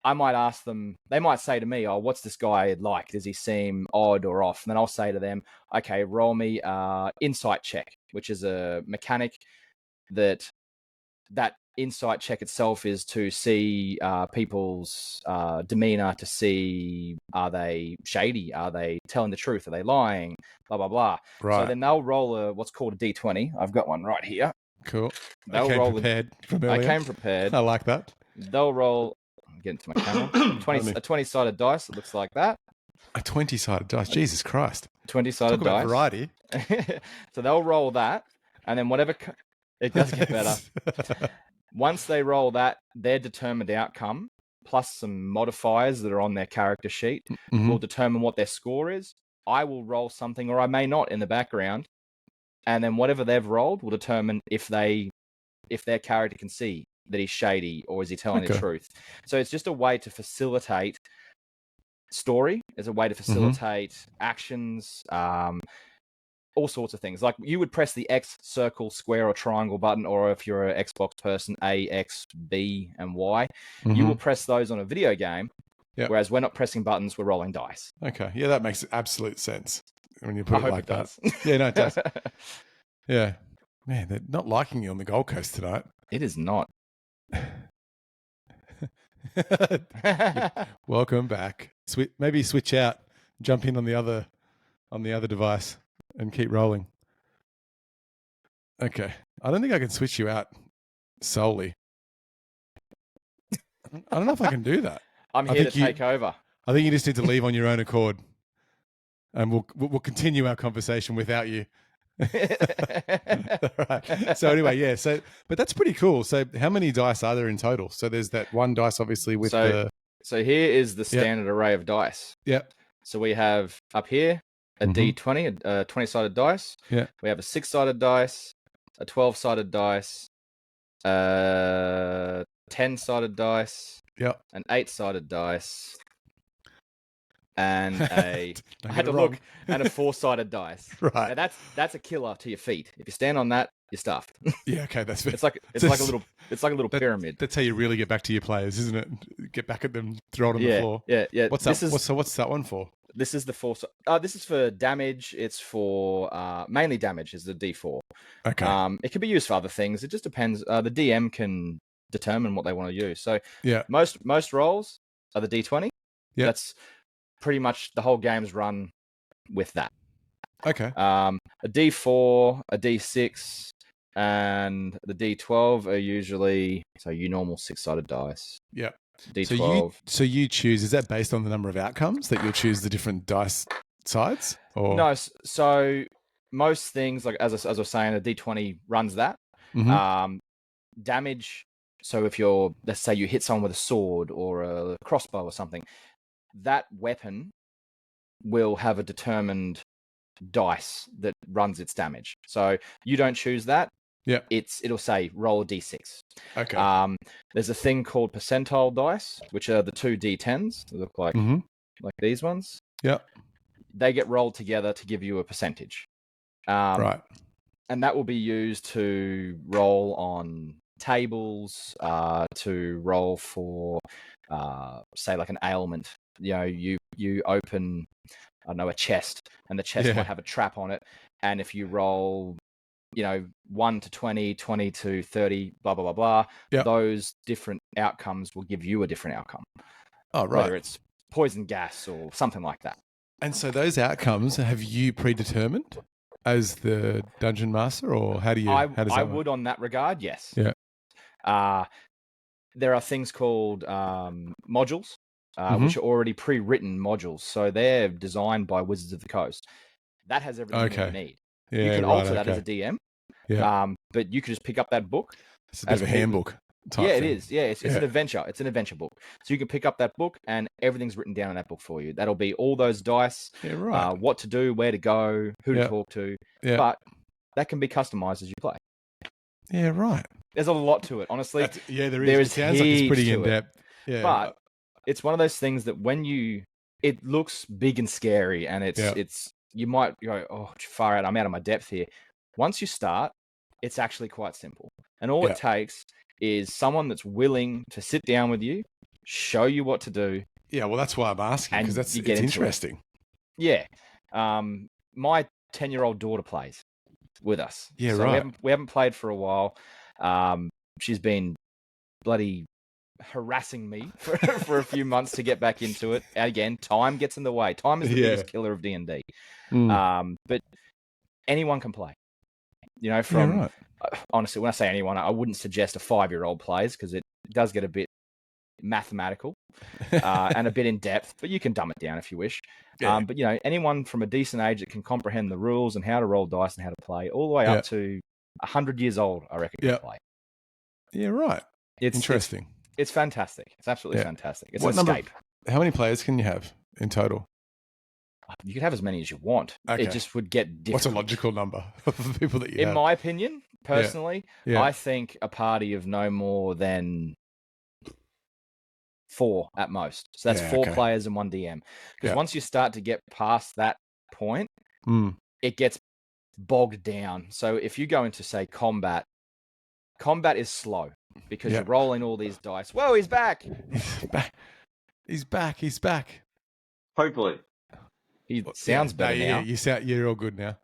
I might ask them, they might say to me, oh, what's this guy like? Does he seem odd or off? And then I'll say to them, okay, roll me insight check, which is a mechanic that insight check itself is to see people's demeanor, to see, are they shady? Are they telling the truth? Are they lying? Blah, blah, blah. Right. So then they'll roll what's called a D20. I've got one right here. Cool. They'll I came roll prepared from earlier. I came prepared. I like that. They'll roll, I'm getting to my camera, a 20-sided dice. It looks like that. A 20-sided dice. Jesus Christ. 20-sided dice. Variety. So they'll roll that, and then whatever... It does get better. Once they roll that, their determined outcome, plus some modifiers that are on their character sheet, will determine what their score is. I will roll something, or I may not, in the background, and then whatever they've rolled will determine if their character can see that he's shady or is he telling the truth. So it's just a way to facilitate story. It's a way to facilitate actions, all sorts of things. Like you would press the X, circle, square, or triangle button, or if you're an Xbox person, A, X, B, and Y. You will press those on a video game, whereas we're not pressing buttons, we're rolling dice. Okay. Yeah, that makes absolute sense when you put it like that. Does. Yeah, no, it does. Yeah. Man, they're not liking you on the Gold Coast tonight. It is not. Welcome back. Maybe switch out, jump in on the other device, and keep rolling. Okay. I don't think I can switch you out solely. I don't know if I can do that. I'm here to take over. I think you just need to leave on your own accord, and we'll continue our conversation without you. Right. So anyway, but that's pretty cool. So how many dice are there in total? So there's that one dice, obviously, with So here is the standard array of dice. Yep. So we have up here a D20, a 20-sided dice. Yeah. We have a 6-sided dice, a 12-sided dice, a 10-sided dice. Yep. An 8-sided dice, and I had to look, and a 4-sided dice. Right. Now that's a killer to your feet. If you stand on that, you're stuffed. Yeah, okay, that's fair. It's like a little pyramid. That's how you really get back to your players, isn't it? Get back at them, throw it on the floor. Yeah. What's that one for? This is the 4. This is for damage. It's for mainly damage. Is the D4. Okay. It can be used for other things. It just depends. The DM can determine what they want to use. So yeah, most rolls are the D20. Yeah, that's pretty much the whole game's run with that. Okay. A D4, a D6, and the D12 are usually your normal 6-sided dice. Yeah. D12. So you choose. Is that based on the number of outcomes that you'll choose the different dice sides? Or no? So most things, like as I was saying, a D20 runs that. Mm-hmm. Damage. So if let's say you hit someone with a sword or a crossbow or something, that weapon will have a determined dice that runs its damage. So you don't choose that. Yeah. It'll say roll a D6. Okay. There's a thing called percentile dice, which are the 2 D10s. They look like these ones. Yeah. They get rolled together to give you a percentage. Right. And that will be used to roll on tables, to roll for, say, like an ailment. You open, I don't know, a chest, and the chest might have a trap on it. And if you roll, 1 to 20, 20 to 30, blah, blah, blah, blah, those different outcomes will give you a different outcome. Oh, right. Whether it's poison gas or something like that. And so those outcomes, have you predetermined as the dungeon master, or how does that I work? would on that regard, yes. Yeah. There are things called modules, which are already pre-written modules. So they're designed by Wizards of the Coast. That has everything that you need. Yeah, you can alter that as a DM. Yeah. But you could just pick up that book. It's a bit of a handbook type thing. It is. Yeah, it's an adventure. It's an adventure book. So you can pick up that book and everything's written down in that book for you. That'll be all those dice, what to do, where to go, who to talk to. Yeah. But that can be customized as you play. Yeah, right. There's a lot to it, honestly. There is. It sounds like it's pretty in-depth. Yeah. But it's one of those things that it looks big and scary, and it's you might go, oh, far out, I'm out of my depth here. Once you start, it's actually quite simple. And all it takes is someone that's willing to sit down with you, show you what to do. Yeah, well, that's why I'm asking, because it's interesting. Yeah. My 10-year-old daughter plays with us. Yeah, so right. We haven't played for a while. She's been bloody harassing me for a few months to get back into it. And again, time gets in the way. Time is the biggest killer of D&D. But anyone can play. Honestly, when I say anyone, I wouldn't suggest a 5-year-old plays, because it does get a bit mathematical and a bit in depth, but you can dumb it down if you wish. Yeah. But anyone from a decent age that can comprehend the rules and how to roll dice and how to play, all the way up to 100 years old, I reckon can play. Yeah, right. It's interesting. It's fantastic. It's absolutely fantastic. It's an escape. How many players can you have in total? You can have as many as you want. Okay. It just would get different. What's a logical number of people that you have? In my opinion, personally, I think a party of no more than 4 at most. So that's 4 players and 1 DM. Because once you start to get past that point, it gets bogged down. So if you go into, say, combat is slow because you're rolling all these dice. Whoa, he's back. He's back. Hopefully. He sounds better now. You're all good now.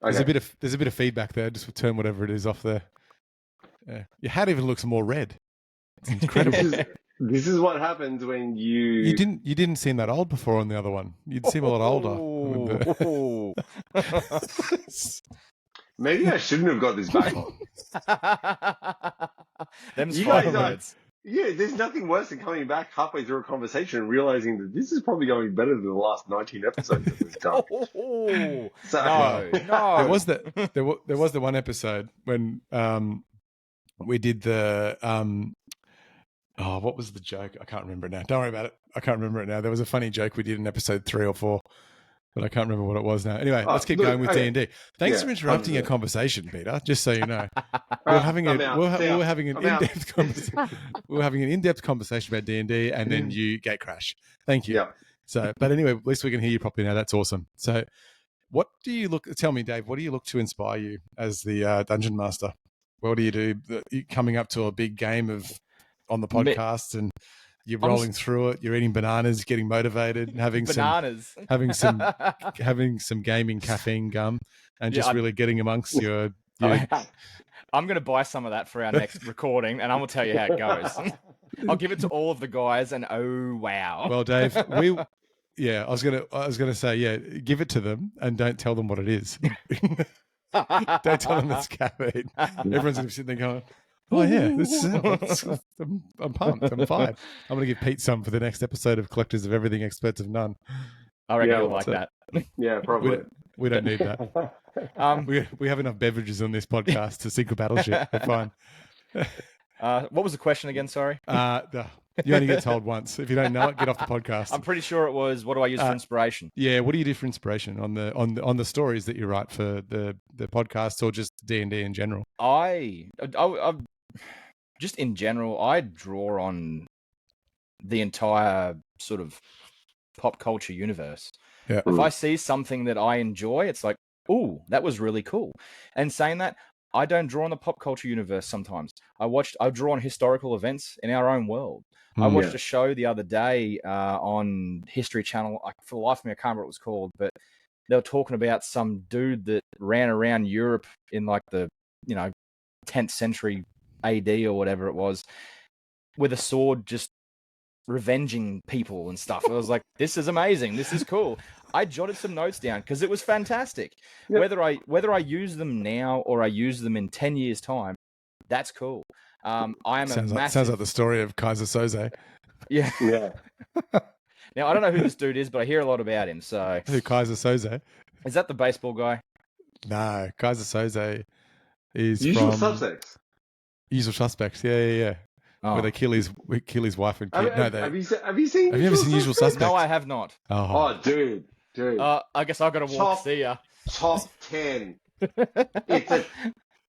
Okay. There's a bit of feedback there. Just turn whatever it is off there. Yeah. Your hat even looks more red. It's incredible. This is what happens when you didn't seem that old before on the other one. You'd seem a lot older. Maybe I shouldn't have got this back on. Them's fighting words. Yeah, there's nothing worse than coming back halfway through a conversation and realizing that this is probably going better than the last 19 episodes that we've done. No. There was the one episode when we did the what was the joke? I can't remember it now. Don't worry about it. I can't remember it now. There was a funny joke we did in episode 3 or 4, but I can't remember what it was now. Anyway, let's keep going with D&D. Thanks for interrupting a conversation, Peter. Just so you know, we're having an in-depth conversation about D&D, and then you gate crash. Thank you. Yeah. So, but anyway, at least we can hear you properly now. That's awesome. So, tell me, Dave, what do you look to inspire you as the Dungeon Master? What do you do? You're coming up to a big game on the podcast and you're rolling through it. You're eating bananas, getting motivated, having some gaming caffeine gum, and just really getting amongst your. I'm going to buy some of that for our next recording, and I'm going to tell you how it goes. I'll give it to all of the guys, and oh wow. Well, Dave, I was gonna say, give it to them, and don't tell them what it is. Don't tell them it's caffeine. Everyone's gonna be sitting there going, "Oh yeah, I'm pumped. I'm fired. I'm gonna give Pete some for the next episode of Collectors of Everything, Experts of None." I reckon you'll like that. Yeah, probably. We don't need that. We have enough beverages on this podcast to sink a battleship. We're fine. What was the question again? Sorry. You only get told once. If you don't know it, get off the podcast. I'm pretty sure it was, what do I use for inspiration? Yeah, what do you do for inspiration on the stories that you write for the podcast, or just D&D in general? I just in general, I draw on the entire sort of pop culture universe. Yeah. If I see something that I enjoy, it's like, ooh, that was really cool. And saying that, I don't draw on the pop culture universe sometimes. I draw on historical events in our own world. I watched a show the other day on History Channel. For the life of me, I can't remember what it was called, but they were talking about some dude that ran around Europe in like the 10th century AD or whatever it was, with a sword, just revenging people and stuff. I was like, this is amazing. This is cool. I jotted some notes down because it was fantastic. Yep. Whether I use them now or I use them in 10 years' time, that's cool. Sounds like the story of Kaiser Soze. Yeah. Yeah. Now, I don't know who this dude is, but I hear a lot about him. So who, Kaiser Soze? Is that the baseball guy? No, Kaiser Soze is Usual from Suspects. Usual Suspects. Yeah. Oh. Where they kill his wife and kid. Have you seen? Have you ever seen Usual Suspects? No, I have not. Oh, dude. I guess I've got to walk. See ya. Top 10.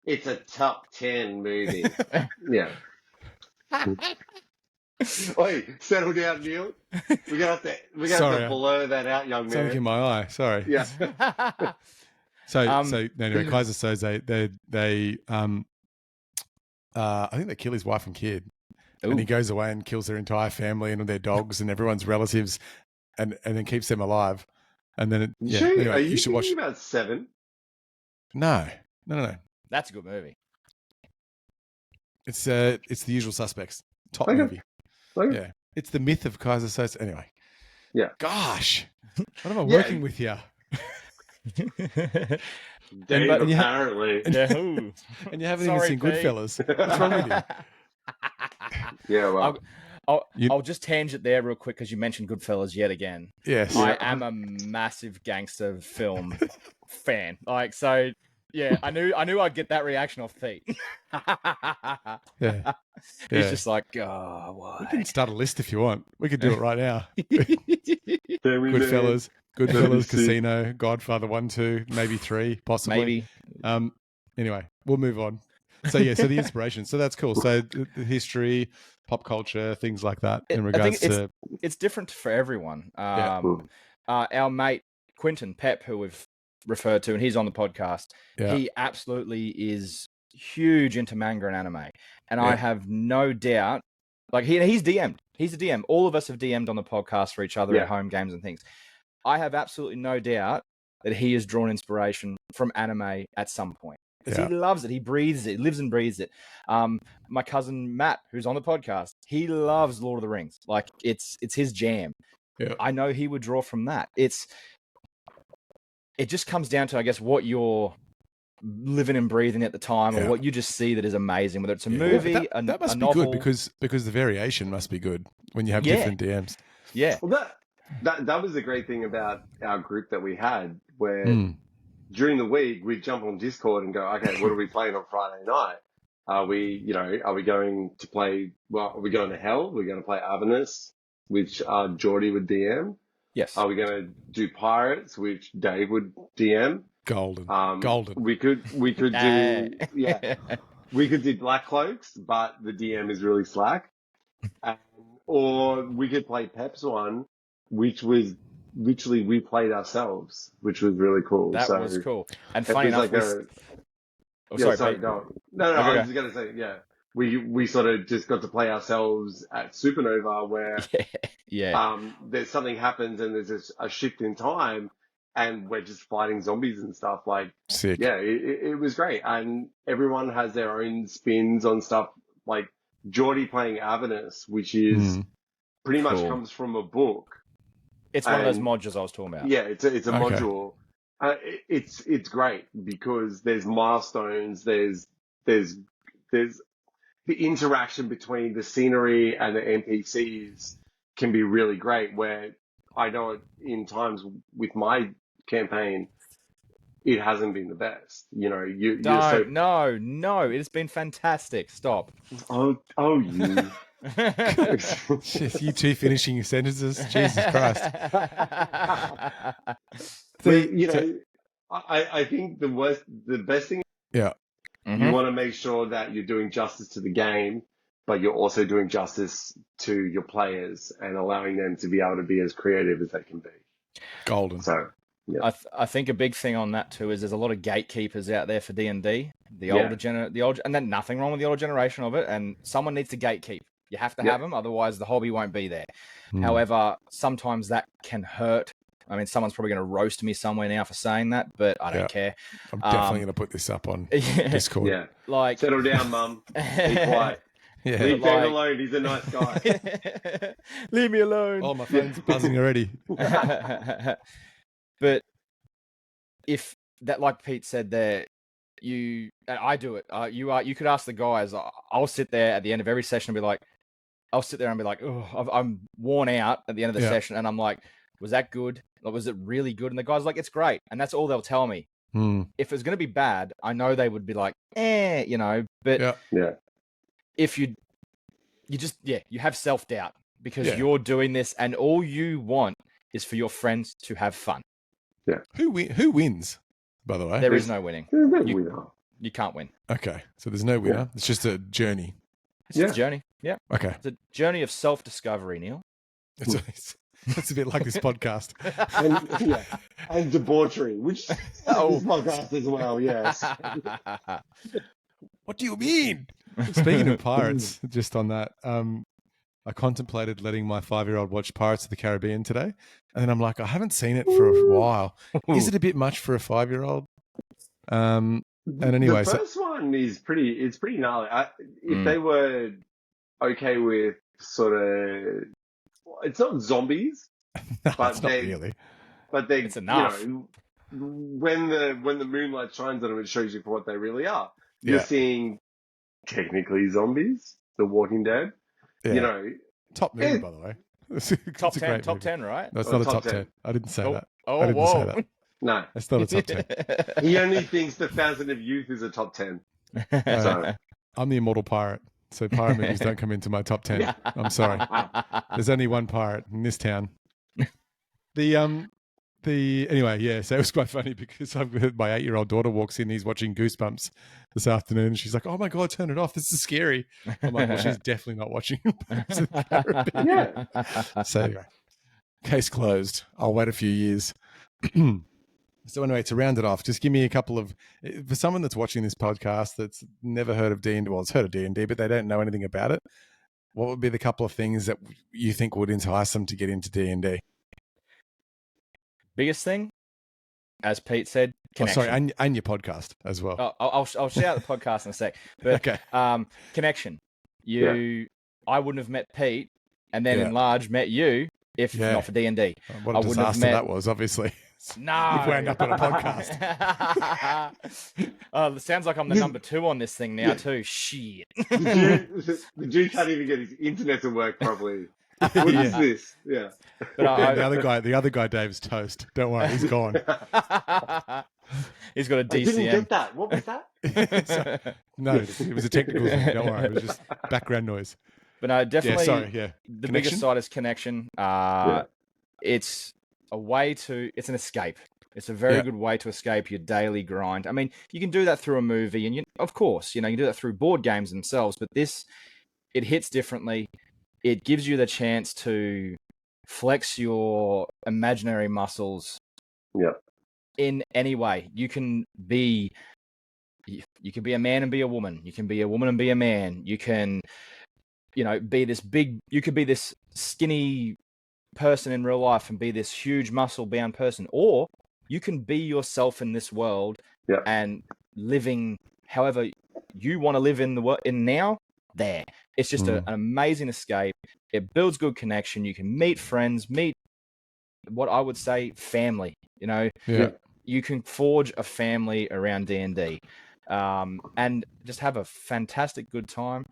It's a top 10 movie. Yeah. Wait, settle down, Neil. We got to blur that out, young man. Something in my eye. Sorry. Yeah. So anyway, Kaiser Soze, they I think they kill his wife and kid. Ooh. And he goes away and kills their entire family and their dogs and everyone's relatives, and then keeps them alive. And then anyway, are you should watch about 7? No. That's a good movie. It's The Usual Suspects. Top movie. Okay. Yeah. It's the myth of Kaiser Soze. Anyway. Yeah. Gosh. What am I working with here? Dave, apparently. And you haven't even seen Goodfellas. What's wrong with you? Yeah, well. I'll just tangent there real quick because you mentioned Goodfellas yet again. Yes. I am a massive gangster film fan. Yeah, I knew I'd get that reaction off Pete. Yeah. He's just like, oh, why? We can start a list if you want. We could do it right now. Goodfellas, Casino, Godfather 1, 2, maybe 3, possibly. Maybe. Anyway, we'll move on. So the inspiration. So that's cool. So the history, pop culture, things like that in regards to... It's different for everyone. Our mate, Quentin Pep, who we've referred to, and he's on the podcast, he absolutely is huge into manga and anime. And I have no doubt, like he's DM'd. He's a DM. All of us have DM'd on the podcast for each other at home games and things. I have absolutely no doubt that he has drawn inspiration from anime at some point. Because he loves it. He breathes it. He lives and breathes it. My cousin Matt, who's on the podcast, he loves Lord of the Rings. Like it's his jam. Yeah. I know he would draw from that. It just comes down to, I guess, what living and breathing at the time, or what you just see that is amazing, whether it's a movie, that must a be novel. Good because the variation must be good when you have different DMs. Yeah. Well, that was the great thing about our group that we had, where during the week we'd jump on Discord and go, okay, what are we playing on Friday night? Are we going to play? Well, are we going to Hell? We're going to play Avernus, which Geordie would DM. Yes. Are we going to do Pirates, which Dave would DM? Golden. We could do we could do Black Cloaks, but the DM is really slack. Or we could play Pep's one, which was literally we played ourselves, which was really cool. That was cool. And funny enough, sorry, go on. No, I was just going to say, we sort of just got to play ourselves at Supernova where there's something happens and there's a shift in time and we're just fighting zombies and stuff. Like, sick. Yeah, it was great. And everyone has their own spins on stuff. Like Geordie playing Avernus, which is pretty much comes from a book. It's one of those modules I was talking about. Yeah, it's a module. It's great because there's milestones. There's the interaction between the scenery and the NPCs can be really great. Where I know in times with my campaign, it hasn't been the best. You know, no, it has been fantastic. Stop. Oh, you. You two finishing your sentences, Jesus Christ. I think the best thing. Yeah. You want to make sure that you're doing justice to the game, but you're also doing justice to your players and allowing them to be able to be as creative as they can be. Golden. So, yeah. I think a big thing on that too is there's a lot of gatekeepers out there for D&D. And then nothing wrong with the older generation of it, and someone needs to gatekeep. You have to have them, otherwise the hobby won't be there. However, sometimes that can hurt. I mean, someone's probably going to roast me somewhere now for saying that, but I don't care. I'm definitely going to put this up on Discord. Yeah, like settle down, mum. Be quiet. Yeah, leave Dave alone. He's a nice guy. Leave me alone. Oh, my phone's buzzing already. But if that, like Pete said there, I do it. You could ask the guys. I'll sit there at the end of every session and be like, oh, I'm worn out at the end of the session, and I'm like, was that good? Like, was it really good? And the guy's like, it's great, and that's all they'll tell me. If it's going to be bad, I know they would be like, you know. But if you have self-doubt because you're doing this, and all you want is for your friends to have fun. Yeah. Who wins? By the way, there is no winning. There's no winner. You can't win. Okay, so there's no winner. It's just a journey. It's just a journey. Yeah. Okay. It's a journey of self-discovery, Neil. It's a bit like this podcast. And debauchery, which this podcast as well, yes. What do you mean? Speaking of pirates, just on that, I contemplated letting my 5-year-old watch Pirates of the Caribbean today. And then I'm like, I haven't seen it for a while. Is it a bit much for a 5-year-old? And anyway, the first one is pretty gnarly. If they were okay with sort of, it's not zombies, no, but it's not really. But it's enough. You know, when the moonlight shines on them, it shows you for what they really are. You're seeing technically zombies, The Walking Dead. Yeah. You know, top movie by the way. Top 10, right? No, it's not a top 10. I didn't say that. Oh, I didn't say that. No, it's not a top 10. He only thinks The Fountain of Youth is a top 10. So I'm the immortal pirate, so pirate movies don't come into my top 10. I'm sorry. There's only one pirate in this town. Anyway, so it was quite funny because my 8-year-old daughter walks in, he's watching Goosebumps this afternoon, and she's like, "Oh my God, turn it off. This is scary." I'm like, well, she's definitely not watching Pirates of the Caribbean. So anyway, case closed. I'll wait a few years. So anyway, to round it off, just give me a couple of, for someone that's watching this podcast that's never heard of D&D, well, it's heard of D&D, but they don't know anything about it, what would be the couple of things that you think would entice them to get into D&D? Biggest thing, as Pete said, connection. Oh, sorry, and your podcast as well. I'll shout out the podcast in a sec. But okay. Connection. I wouldn't have met Pete, and then in large met you if not for D&D. What a disaster that was, obviously. No. We've wound up on a podcast. It sounds like I'm the number 2 on this thing now too. Shit. The dude can't even get his internet to work properly. What is this? Yeah. But the other guy, Dave's toast. Don't worry, he's gone. He's got a DCM. I didn't get that. What was that? No, it was a technical thing. Don't worry, it was just background noise. But no, definitely. The connection? Biggest side is connection. It's a way to. It's an escape. It's a very good way to escape your daily grind. I mean, you can do that through a movie, and of course, you can do that through board games themselves. But it hits differently. It gives you the chance to flex your imaginary muscles in any way. You can be a man and be a woman. You can be a woman and be a man. You can, be this big, you could be this skinny person in real life and be this huge muscle bound person, or you can be yourself in this world and living however you want to live in the world in now. There, it's just an amazing escape. It builds good connection. You can meet friends, meet what I would say family. You can forge a family around D&D, and just have a fantastic good time.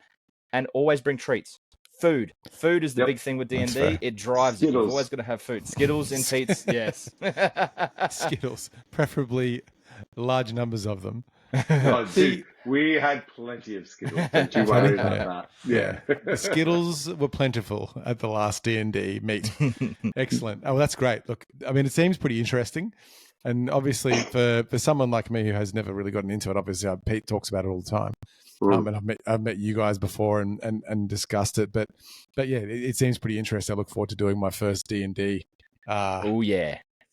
And always bring treats. Food is the big thing with D&D. It drives it. You've always got to have food. Skittles in Pete's, yes. Skittles, preferably large numbers of them. Oh, dude, we had plenty of Skittles. Don't you worry about that. Yeah. The Skittles were plentiful at the last D&D meet. Excellent. Oh, well, that's great. Look, I mean, it seems pretty interesting. And obviously, for someone like me who has never really gotten into it, obviously, Pete talks about it all the time. And I've met you guys before and discussed it. But yeah, it seems pretty interesting. I look forward to doing my first D&D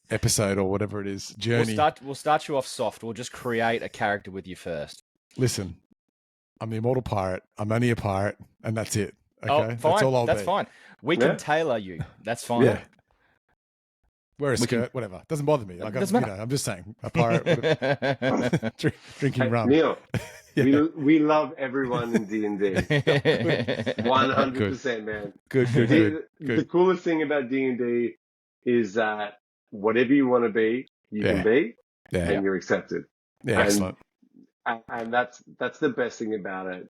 episode or whatever it is, journey. We'll start you off soft. We'll just create a character with you first. Listen, I'm the immortal pirate. I'm only a pirate, and that's it. Okay, oh, fine. That's all I'll be. That's fine. We can tailor you. That's fine. Yeah. Wear a skirt, whatever. Doesn't bother me. Like, doesn't matter. I'm just saying, a pirate drinking rum. Neil, we love everyone in D&D. 100%, man. Good. The coolest thing about D&D is that whatever you want to be, you can be, and you're accepted. Yeah, excellent. And that's the best thing about it.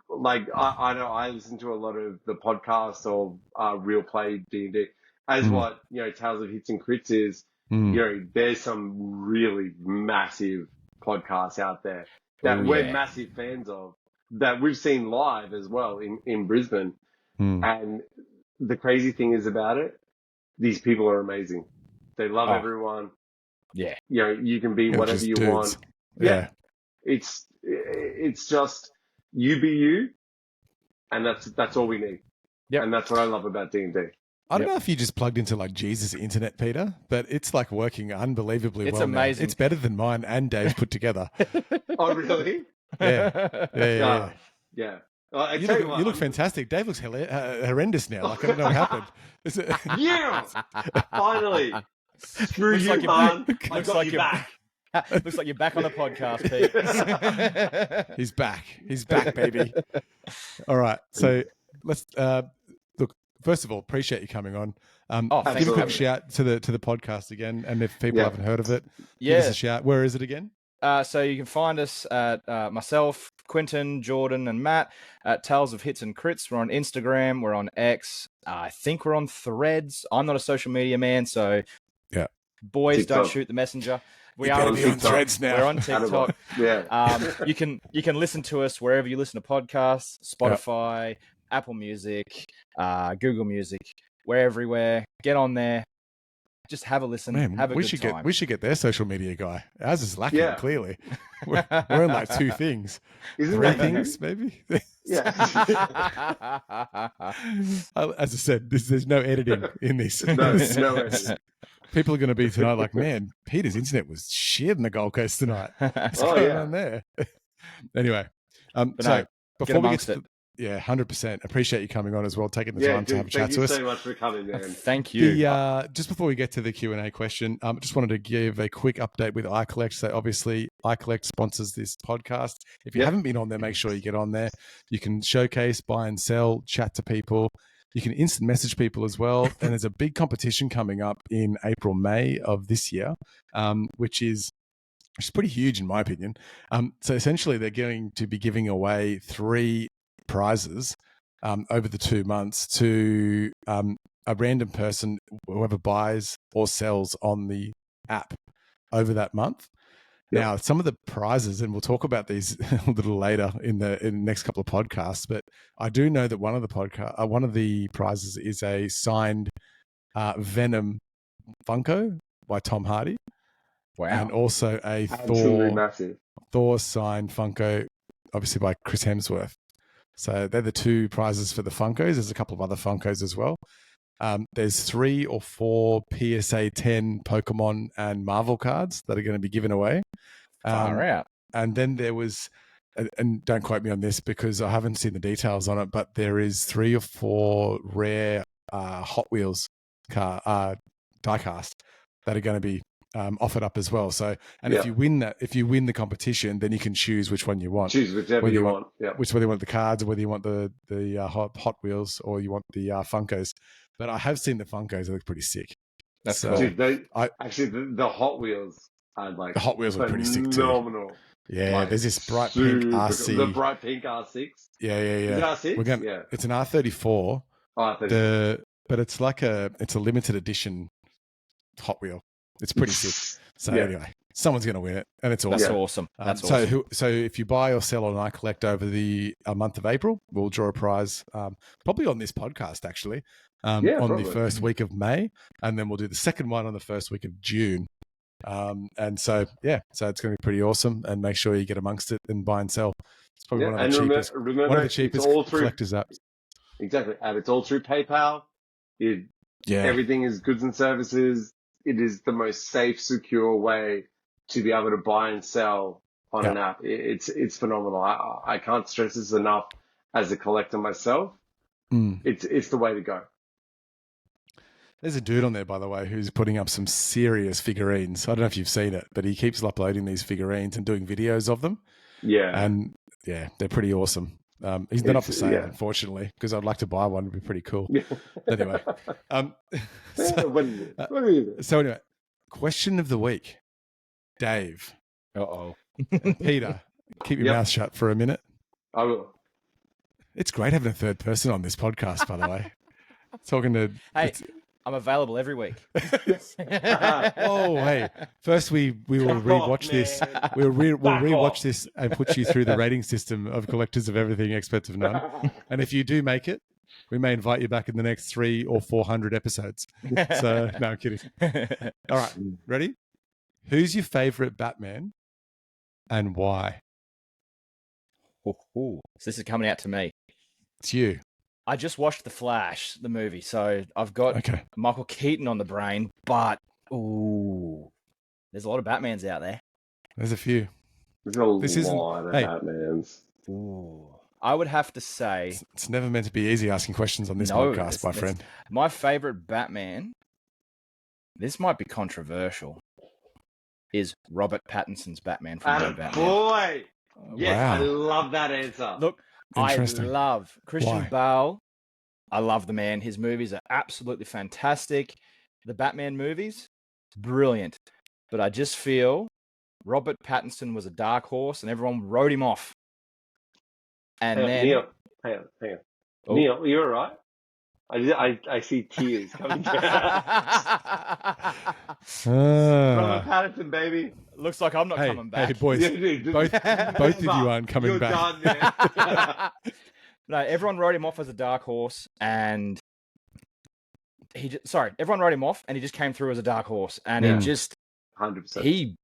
Like I know I listen to a lot of the podcasts of Real Play D&D. As what, Tales of Hits and Crits is, there's some really massive podcasts out there that we're massive fans of, that we've seen live as well in Brisbane. And the crazy thing is about it, these people are amazing. They love everyone. Yeah. You can be whatever you want. Yeah. It's just you be you, and that's all we need. Yeah. And that's what I love about D&D. I don't know if you just plugged into like Jesus' internet, Peter, but it's like working unbelievably well. It's amazing. Now. It's better than mine and Dave's put together. Oh, really? Yeah. Well, you look fantastic. Dave looks horrendous now. Like, I don't know what happened. Yeah! Finally! Screw you, man. I got you back. Looks like you're back on the podcast, Pete. He's back. He's back, baby. All right. So let's... look, first of all, appreciate you coming on. Give a quick shout to the podcast again, and if people haven't heard of it, give us a shout. Where is it again? So you can find us at myself, Quentin, Jordan, and Matt at Tales of Hits and Crits. We're on Instagram. We're on X. I think we're on Threads. I'm not a social media man, so boys, TikTok. Don't shoot the messenger. We are on Threads now. We're on TikTok. You can listen to us wherever you listen to podcasts, Spotify, Apple Music, Google Music. We're everywhere. Get on there. Just have a listen. Man, have a good time. We should get their social media guy. Ours is lacking, clearly. We're on like 2 things. Three things, maybe? Yeah. As I said, there's no editing in this. No editing. People are going to be tonight like, man, Peter's internet was shit in the Gold Coast tonight. What's going on there? Anyway, before we get to 100%. Appreciate you coming on as well, taking the time to have a chat to us. Thank you so much for coming, man. Thank you. Just before we get to the Q&A question, just wanted to give a quick update with iCollect. So obviously, iCollect sponsors this podcast. If you haven't been on there, make sure you get on there. You can showcase, buy and sell, chat to people. You can instant message people as well. And there's a big competition coming up in April, May of this year, which is pretty huge in my opinion. So essentially, they're going to be giving away 3 prizes over the 2 months to a random person, whoever buys or sells on the app over that month. Now, some of the prizes, and we'll talk about these a little later in the next couple of podcasts, but I do know that one of the prizes is a signed Venom Funko by Tom Hardy. Wow. And also a Thor signed Funko, obviously by Chris Hemsworth. So they're the 2 prizes for the Funkos. There's a couple of other Funkos as well. There's 3 or 4 PSA 10 Pokemon and Marvel cards that are going to be given away. Far out. And then there was, and don't quote me on this because I haven't seen the details on it, but there is 3 or 4 rare Hot Wheels diecast that are going to be offered up as well. So, and if you win the competition, then you can choose which one you want. Choose whichever you want. Yeah. Whether you want the cards, or whether you want the Hot Wheels, or you want the Funkos. But I have seen the Funkos; they look pretty sick. That's cool. Dude, the Hot Wheels are like the Hot Wheels are pretty sick too. Phenomenal. Yeah, like, there's this bright pink RC. The bright pink R6. Yeah. Is it R6? Yeah. It's an R34. R34. But it's like a limited edition Hot Wheel. It's pretty sick. So anyway, someone's going to win it, and it's awesome. That's awesome. That's awesome. So if you buy or sell on iCollect over the month of April, we'll draw a prize, probably on this podcast actually, on the first week of May, and then we'll do the second one on the first week of June. And so it's going to be pretty awesome, and make sure you get amongst it and buy and sell. It's probably one of the cheapest collectors apps. Exactly, and it's all through PayPal. Everything is goods and services. It is the most safe, secure way to be able to buy and sell on an app. It's phenomenal. I can't stress this enough as a collector myself. It's the way to go. There's a dude on there, by the way, who's putting up some serious figurines. I don't know if you've seen it, but he keeps uploading these figurines and doing videos of them. Yeah. And they're pretty awesome. He's not up for sale, unfortunately, because I'd like to buy one. It'd be pretty cool. Anyway. So anyway, question of the week. Dave. Uh-oh. Peter, keep your mouth shut for a minute. I will. It's great having a third person on this podcast, by the way. Talking to... Hey, I'm available every week. Oh, hey. First, we will rewatch this. We'll rewatch this and put you through the rating system of Collectors of Everything, Experts of None. And if you do make it, we may invite you back in the next 300 or 400 episodes. So, no, I'm kidding. All right, ready? Who's your favorite Batman and why? So this is coming out to me. It's you. I just watched The Flash, the movie, so I've got Michael Keaton on the brain, but there's a lot of Batmans out there. There's a few. There's a lot of Batmans. Ooh. I would have to say... It's never meant to be easy asking questions on this podcast, my friend. My favorite Batman, this might be controversial, is Robert Pattinson's Batman from No Batman. Boy! Yes, wow. I love that answer. Look, I love Christian Bale. I love the man. His movies are absolutely fantastic. The Batman movies, brilliant. But I just feel Robert Pattinson was a dark horse and everyone wrote him off. And then... Neil, hang on. Oh. Neil, you all right? I see tears coming down. Robert Pattinson, baby. Looks like I'm not coming back. Hey, boys, both of you aren't coming back. You're done, man. No, everyone wrote him off as a dark horse, and everyone wrote him off, and he just came through as a dark horse, and he just 100%.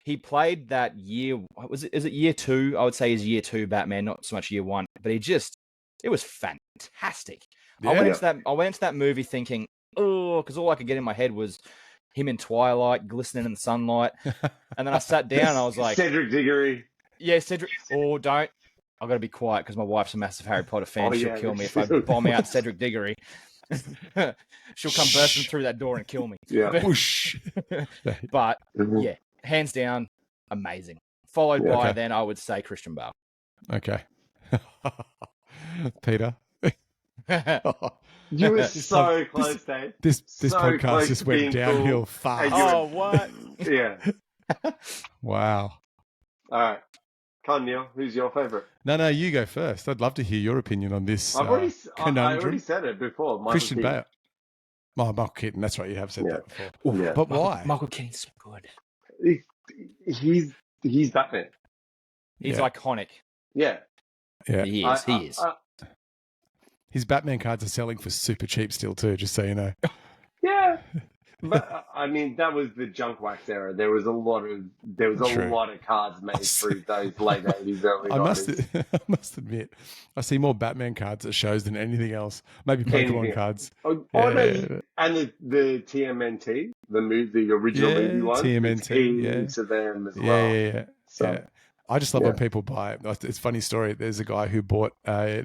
He played that year. Is it year 2? I would say is year 2 Batman, not so much year 1. But it was fantastic. Yeah. I went into that movie thinking, because all I could get in my head was him in Twilight, glistening in the sunlight. And then I sat down and I was like... Cedric Diggory. Yeah, Cedric... Oh, don't. I've got to be quiet because my wife's a massive Harry Potter fan. She'll kill me if I bomb out Cedric Diggory. She'll come bursting through that door and kill me. Yeah. But yeah, hands down, amazing. Followed by then I would say Christian Bale. Okay. Peter. You were so close, Dave. This podcast just went downhill fast. Oh, what? Yeah. Wow. All right. Come on, Neil. Who's your favorite? No, you go first. I'd love to hear your opinion on this conundrum. I already said it before. Christian Bale. Michael Keaton. That's right. You have said that before. Yeah. But why? Michael Keaton's so good. He's Batman. He's iconic. Yeah. He is. His Batman cards are selling for super cheap still too, just so you know. Yeah. But I mean, that was the junk wax era. There was a lot of cards made through those late 80s, early 90s. I must admit, I see more Batman cards at shows than anything else. Maybe Pokemon cards. And the TMNT, the original movie one, TMNT, to them as well. Yeah. I just love when people buy it. It's a funny story. There's a guy who bought a.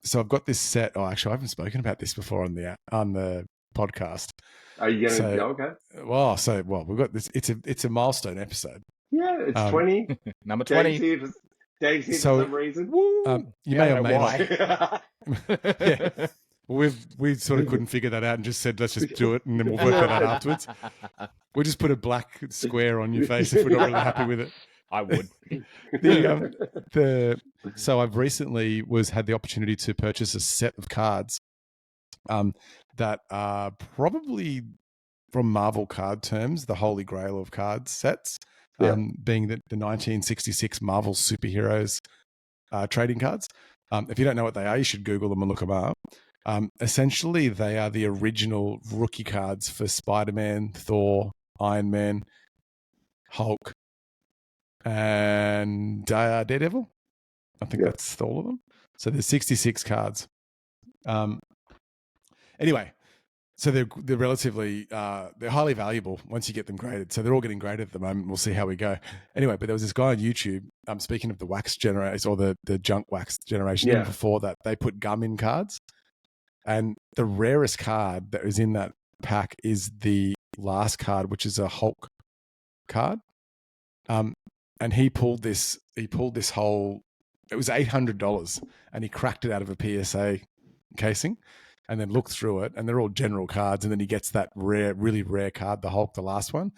So I've got this set. Oh, actually, I haven't spoken about this before on the podcast. Are you going to go? Okay. Well, we've got this. It's a milestone episode. Yeah, it's 20. Number 20. Dave's here for some reason. You may or may not. Yeah. We sort of couldn't figure that out and just said, let's just do it and then we'll work that out afterwards. We'll just put a black square on your face if we're not really happy with it. I would. So I've recently had the opportunity to purchase a set of cards that are probably, from Marvel card terms, the holy grail of card sets, being the 1966 Marvel superheroes trading cards. If you don't know what they are, you should Google them and look them up. Essentially, they are the original rookie cards for Spider-Man, Thor, Iron Man, Hulk, and Daredevil. I think that's all of them. So there's 66 cards. Anyway, so they're relatively they're highly valuable once you get them graded. So they're all getting graded at the moment. We'll see how we go. Anyway, but there was this guy on YouTube. Speaking of the wax generation or the junk wax generation, even before that, they put gum in cards, and the rarest card that is in that pack is the last card, which is a Hulk card. And he pulled this whole. It was $800, and he cracked it out of a PSA casing, and then looked through it, and they're all general cards. And then he gets that really rare card, the Hulk, the last one,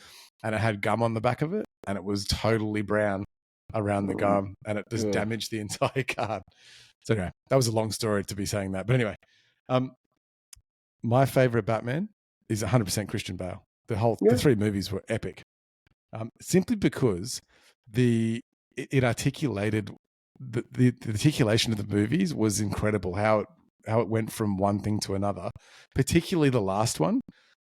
and it had gum on the back of it, and it was totally brown around the gum, and it just damaged the entire card. So anyway, that was a long story to be saying that. But anyway, my favorite Batman is 100% Christian Bale. The three movies were epic, simply because it articulated the articulation of the movies was incredible. How it went from one thing to another, particularly the last one,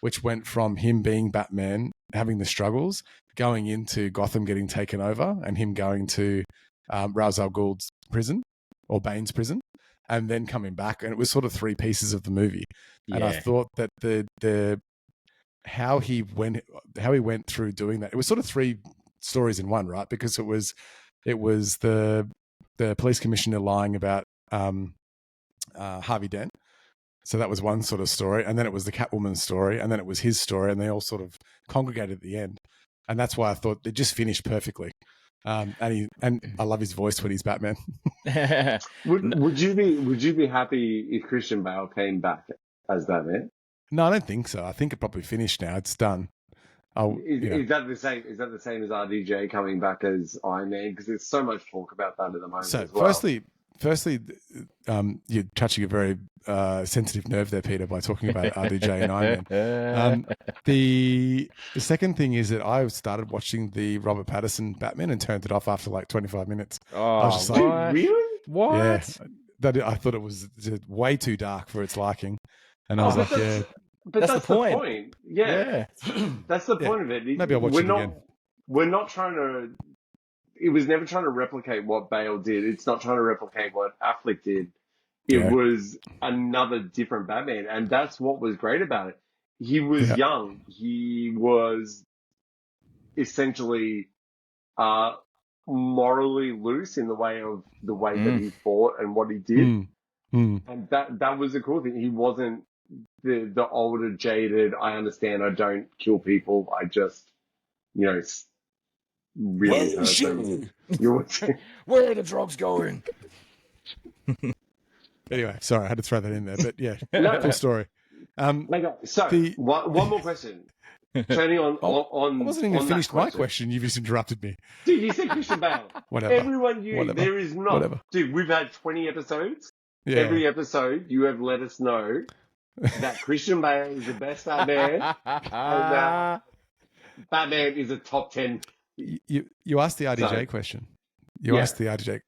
which went from him being Batman, having the struggles, going into Gotham getting taken over, and him going to Ra's al Ghul's prison or Bane's prison, and then coming back. And it was sort of three pieces of the movie. Yeah. And I thought that the how he went through doing that, it was sort of three stories in one, right? Because it was the police commissioner lying about Harvey Dent. So that was one sort of story. And then it was the Catwoman story. And then it was his story. And they all sort of congregated at the end. And that's why I thought it just finished perfectly. And I love his voice when he's Batman. Would you be happy if Christian Bale came back as Batman? No, I don't think so. I think it probably finished now. It's done. Is that the same? Is that the same as RDJ coming back as Iron Man? Because there's so much talk about that at the moment. So as well. Firstly, you're touching a very sensitive nerve there, Peter, by talking about RDJ and Iron Man. The second thing is that I started watching the Robert Pattinson Batman and turned it off after like 25 minutes. Oh, I was just like, really? What? Yeah, I thought it was way too dark for its liking, and I was like, yeah. But that's the point. Yeah. That's the point of it. Maybe I'll watch it again. We're not trying to... It was never trying to replicate what Bale did. It's not trying to replicate what Affleck did. It was another different Batman. And that's what was great about it. He was young. He was essentially morally loose in the way that he fought and what he did. And that was the cool thing. He wasn't the older, jaded, I understand I don't kill people, I just, really hurt them. Where are the drugs going? Anyway, sorry, I had to throw that in there, but yeah, cool story. So, one more question. Turning on. I wasn't even finished my question. You just interrupted me. Dude, you said Christian Bale. Whatever. Everyone there is not. Whatever. Dude, we've had 20 episodes. Yeah. Every episode, you have let us know that Christian Bale is the best Batman, and that Batman is a top 10. You asked the RDJ question. You asked the RDJ,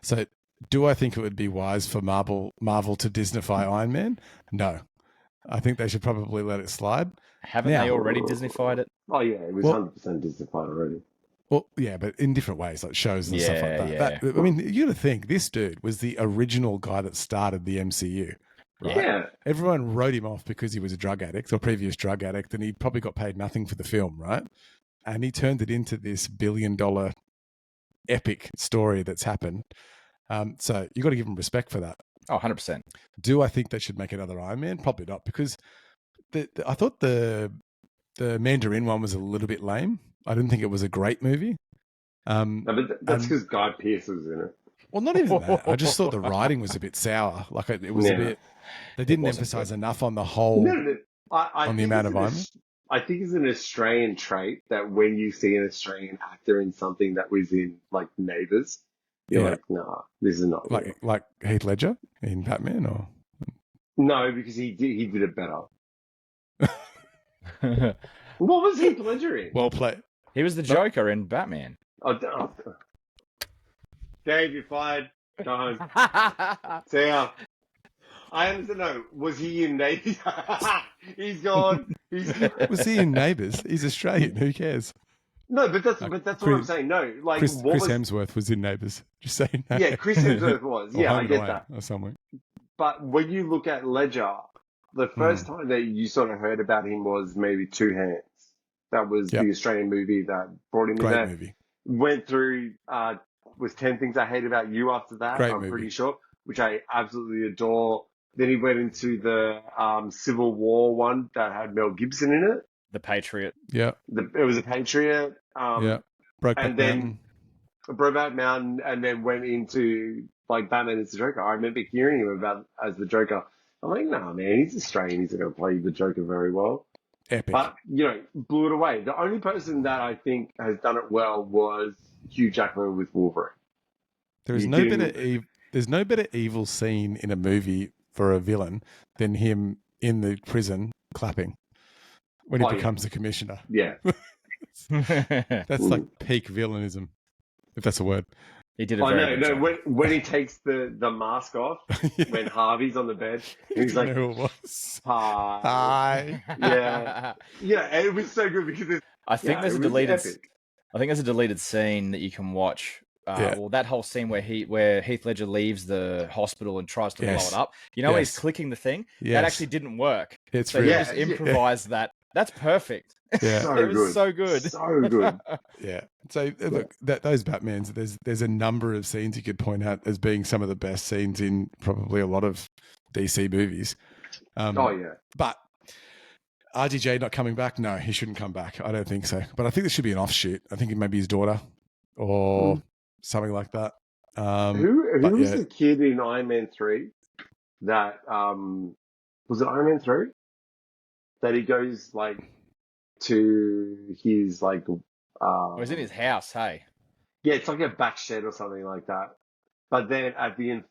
So, do I think it would be wise for Marvel to Disneyfy Iron Man? No. I think they should probably let it slide. Haven't they already Disneyfied it? Oh yeah, it was 100% Disneyfied already. Well, yeah, but in different ways, like shows and stuff like that. I mean, you got to think this dude was the original guy that started the MCU. Right? Yeah. Everyone wrote him off because he was a drug addict or previous drug addict, and he probably got paid nothing for the film, right? And he turned it into this $1 billion epic story that's happened. So you got to give him respect for that. Oh, 100%. Do I think they should make another Iron Man? Probably not, because I thought the Mandarin one was a little bit lame. I didn't think it was a great movie. No, but that's because Guy Pearce was in it. Well, not even that. I just thought the writing was a bit sour. Like it was a bit. They didn't emphasize enough on the whole. On the amount of Iron Man. I think it's an Australian trait that when you see an Australian actor in something that was in like Neighbours, you're like, nah, this is not like Heath Ledger in Batman, or no, because he did it better. What was Heath Ledger in? Well played. He was the Joker in Batman. Oh. Dave, you're fired. Go home. See ya. I understand. No, was he in Neighbours? He's gone. Was he in Neighbours? He's Australian. Who cares? No, but that's what I'm saying. No, like Chris Hemsworth was in Neighbours. Just saying. That. Yeah, Chris Hemsworth was. Yeah, I get that. Or somewhere. But when you look at Ledger, the first time that you sort of heard about him was maybe Two Hands. That was the Australian movie that brought him in there. Great movie. Went through, was 10 Things I Hate About You after that, Great I'm movie. pretty sure, which I absolutely adore. Then he went into the Civil War one that had Mel Gibson in it. The Patriot. Yeah. It was a Patriot. Brokeback Mountain, and then went into like Batman as the Joker. I remember hearing him about as the Joker. I'm like, nah, man, he's Australian. He's going to play the Joker very well. Epic. But, blew it away. The only person that I think has done it well was Hugh Jackman with Wolverine. There's no better evil scene in a movie for a villain than him in the prison clapping when he becomes the commissioner. Yeah. That's like peak villainism, if that's a word. He did it very good. No, when he takes the mask off, when Harvey's on the bed, he's like, who it was. Hi. Yeah. Yeah, and it was so good because I think there's a deleted scene that you can watch. Well, that whole scene where Heath Ledger leaves the hospital and tries to blow it up. You know when he's clicking the thing? That actually didn't work. It's so he just improvised that. That's perfect. Yeah. It was so good. So good. Yeah. So look, those Batmans, there's a number of scenes you could point out as being some of the best scenes in probably a lot of DC movies. But RDJ not coming back? No, he shouldn't come back. I don't think so. But I think there should be an offshoot. I think it may be his daughter or something like that. Who was the kid in Iron Man 3 that was it Iron Man 3? That he goes like to his like it was in his house, hey. Yeah, it's like a back shed or something like that. But then at the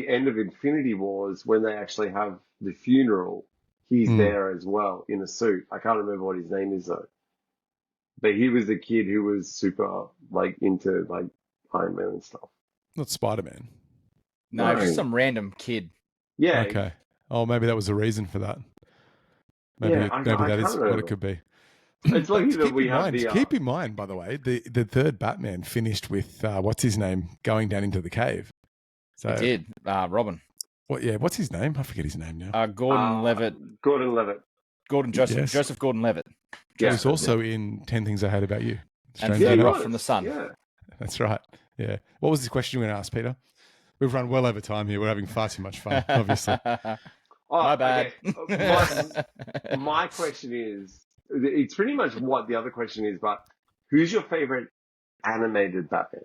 end of Infinity Wars, when they actually have the funeral, he's there as well in a suit. I can't remember what his name is though. But he was the kid who was super like into like Iron Man and stuff. Not Spider-Man. No, just some random kid. Yeah. Okay. Oh, maybe that was the reason for that. Maybe that is what it could be. It's like that we have keep in mind, by the way, the third Batman finished with what's his name going down into the cave. So it did. Robin. What's his name? I forget his name now. Gordon Levitt. Joseph Gordon-Levitt. Yeah. He's also in 10 Things I Hate About You. And Further Off from the Sun. Yeah. That's right. Yeah. What was the question you were going to ask, Peter? We've run well over time here. We're having far too much fun, obviously. My bad. Okay. My question is, it's pretty much what the other question is, but who's your favorite animated Batman?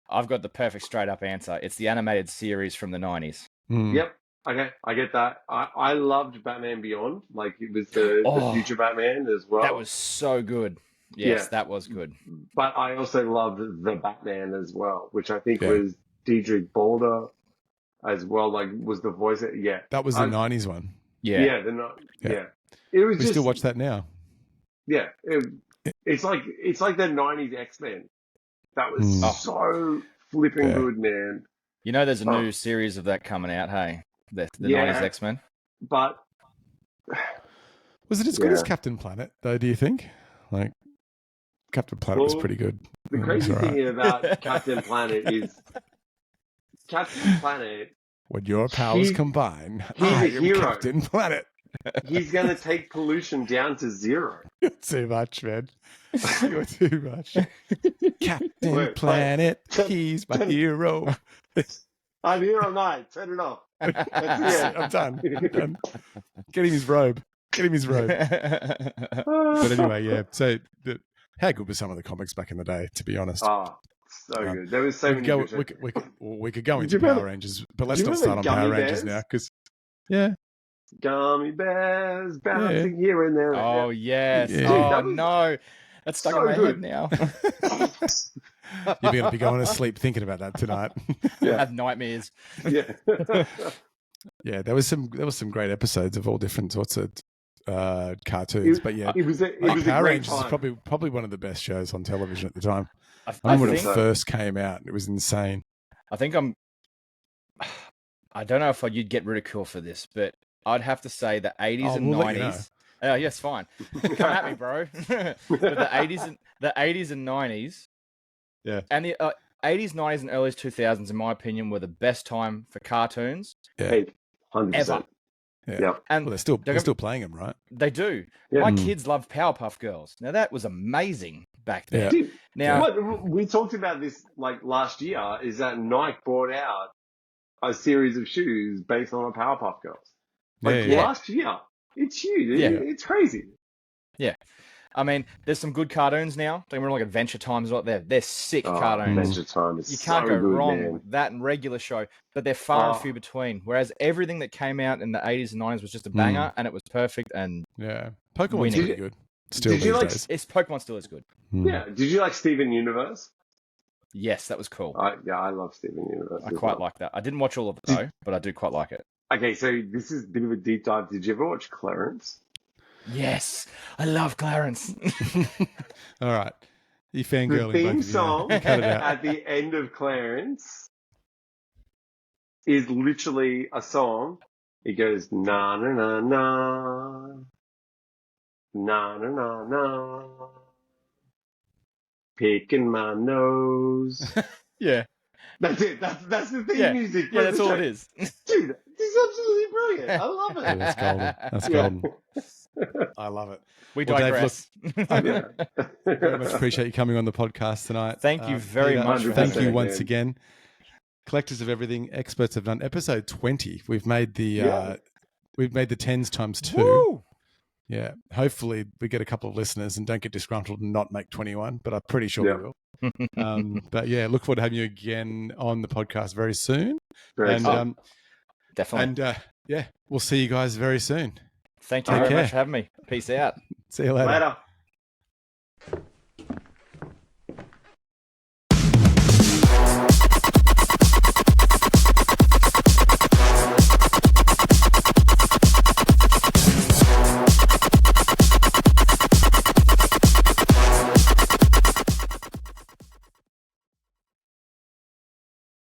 I've got the perfect straight up answer. It's the animated series from the 90s. Yep. Okay, I get that. I loved Batman Beyond. Like, it was the future Batman as well. That was so good. Yes, that was good. But I also loved the Batman as well, which I think was Diedrich Balder as well. Like, was the voice? Yeah. That was the 90s one. Yeah. It was we still watch that now. Yeah. It's like the 90s X-Men. That was so flipping good, man. You know, there's a new series of that coming out, hey? The 90s X-Men. But Was it as good as Captain Planet, though, do you think? Like, Captain Planet was pretty good. The crazy thing about Captain Planet is Captain Planet... When your powers combine, he's I a am hero. Captain Planet. He's going to take pollution down to 0. You're too much, man. You're too much. Captain Planet, he's my hero. I'm Hero Knight. Turn it off. I'm done. Get him his robe. But anyway, yeah. So, how good were some of the comics back in the day, to be honest? Oh, so good. There was so many good we could go into Power Rangers, but let's not start on Power Rangers now, because, Gummy bears bouncing here and there. Oh, yes. Dude, no. That's stuck in my head now. You're going to be going to sleep thinking about that tonight. I have nightmares. Yeah. Yeah, there was some great episodes of all different sorts of cartoons. But yeah, it was Power Rangers is probably one of the best shows on television at the time. I remember when it first came out. It was insane. I think I don't know if you'd get ridicule for this, but I'd have to say the 80s and 90s. Oh, yes, fine. Come at me, bro. But the 80s and 90s. Yeah. And the 80s, 90s, and early 2000s, in my opinion, were the best time for cartoons. Yeah. 100%. Ever. Yeah. And they're still playing them, right? They do. Yeah. My kids love Powerpuff Girls. Now, that was amazing back then. Yeah. Now, what we talked about this like last year is that Nike brought out a series of shoes based on a Powerpuff Girls. Last year. It's huge. Yeah. It's crazy. Yeah. I mean, there's some good cartoons now. Don't get me wrong, like Adventure Time is what they're sick cartoons. Adventure Time is you can't go good, wrong man. with that and regular show, but they're far and few between. Whereas everything that came out in the 80s and 90s was just a banger, and it was perfect. And Pokemon's pretty good. Still these days. Pokemon still is good. Yeah. Did you like Steven Universe? Yes, that was cool. I love Steven Universe. I quite like that. I didn't watch all of it though, but I do quite like it. Okay, so this is a bit of a deep dive. Did you ever watch Clarence? Yes, I love Clarence. All right. You fangirling. The theme song at the end of Clarence is literally a song. It goes, na na na na, na na na na, picking my nose. Yeah. That's it. That's the theme music. Yeah, that's all it is. Dude, this is absolutely brilliant. I love it. Yeah, that's golden. That's golden. I love it. We digress. Dave, look, I very much appreciate you coming on the podcast tonight. Thank you very much. Thank you once again. Collectors of Everything, Experts of None, episode 20. We've made the 10s times 2. Woo! Yeah. Hopefully we get a couple of listeners and don't get disgruntled and not make 21, but I'm pretty sure we will. But yeah, look forward to having you again on the podcast very soon. Definitely. And we'll see you guys very soon. Thank you very much for having me. Peace out. See you later.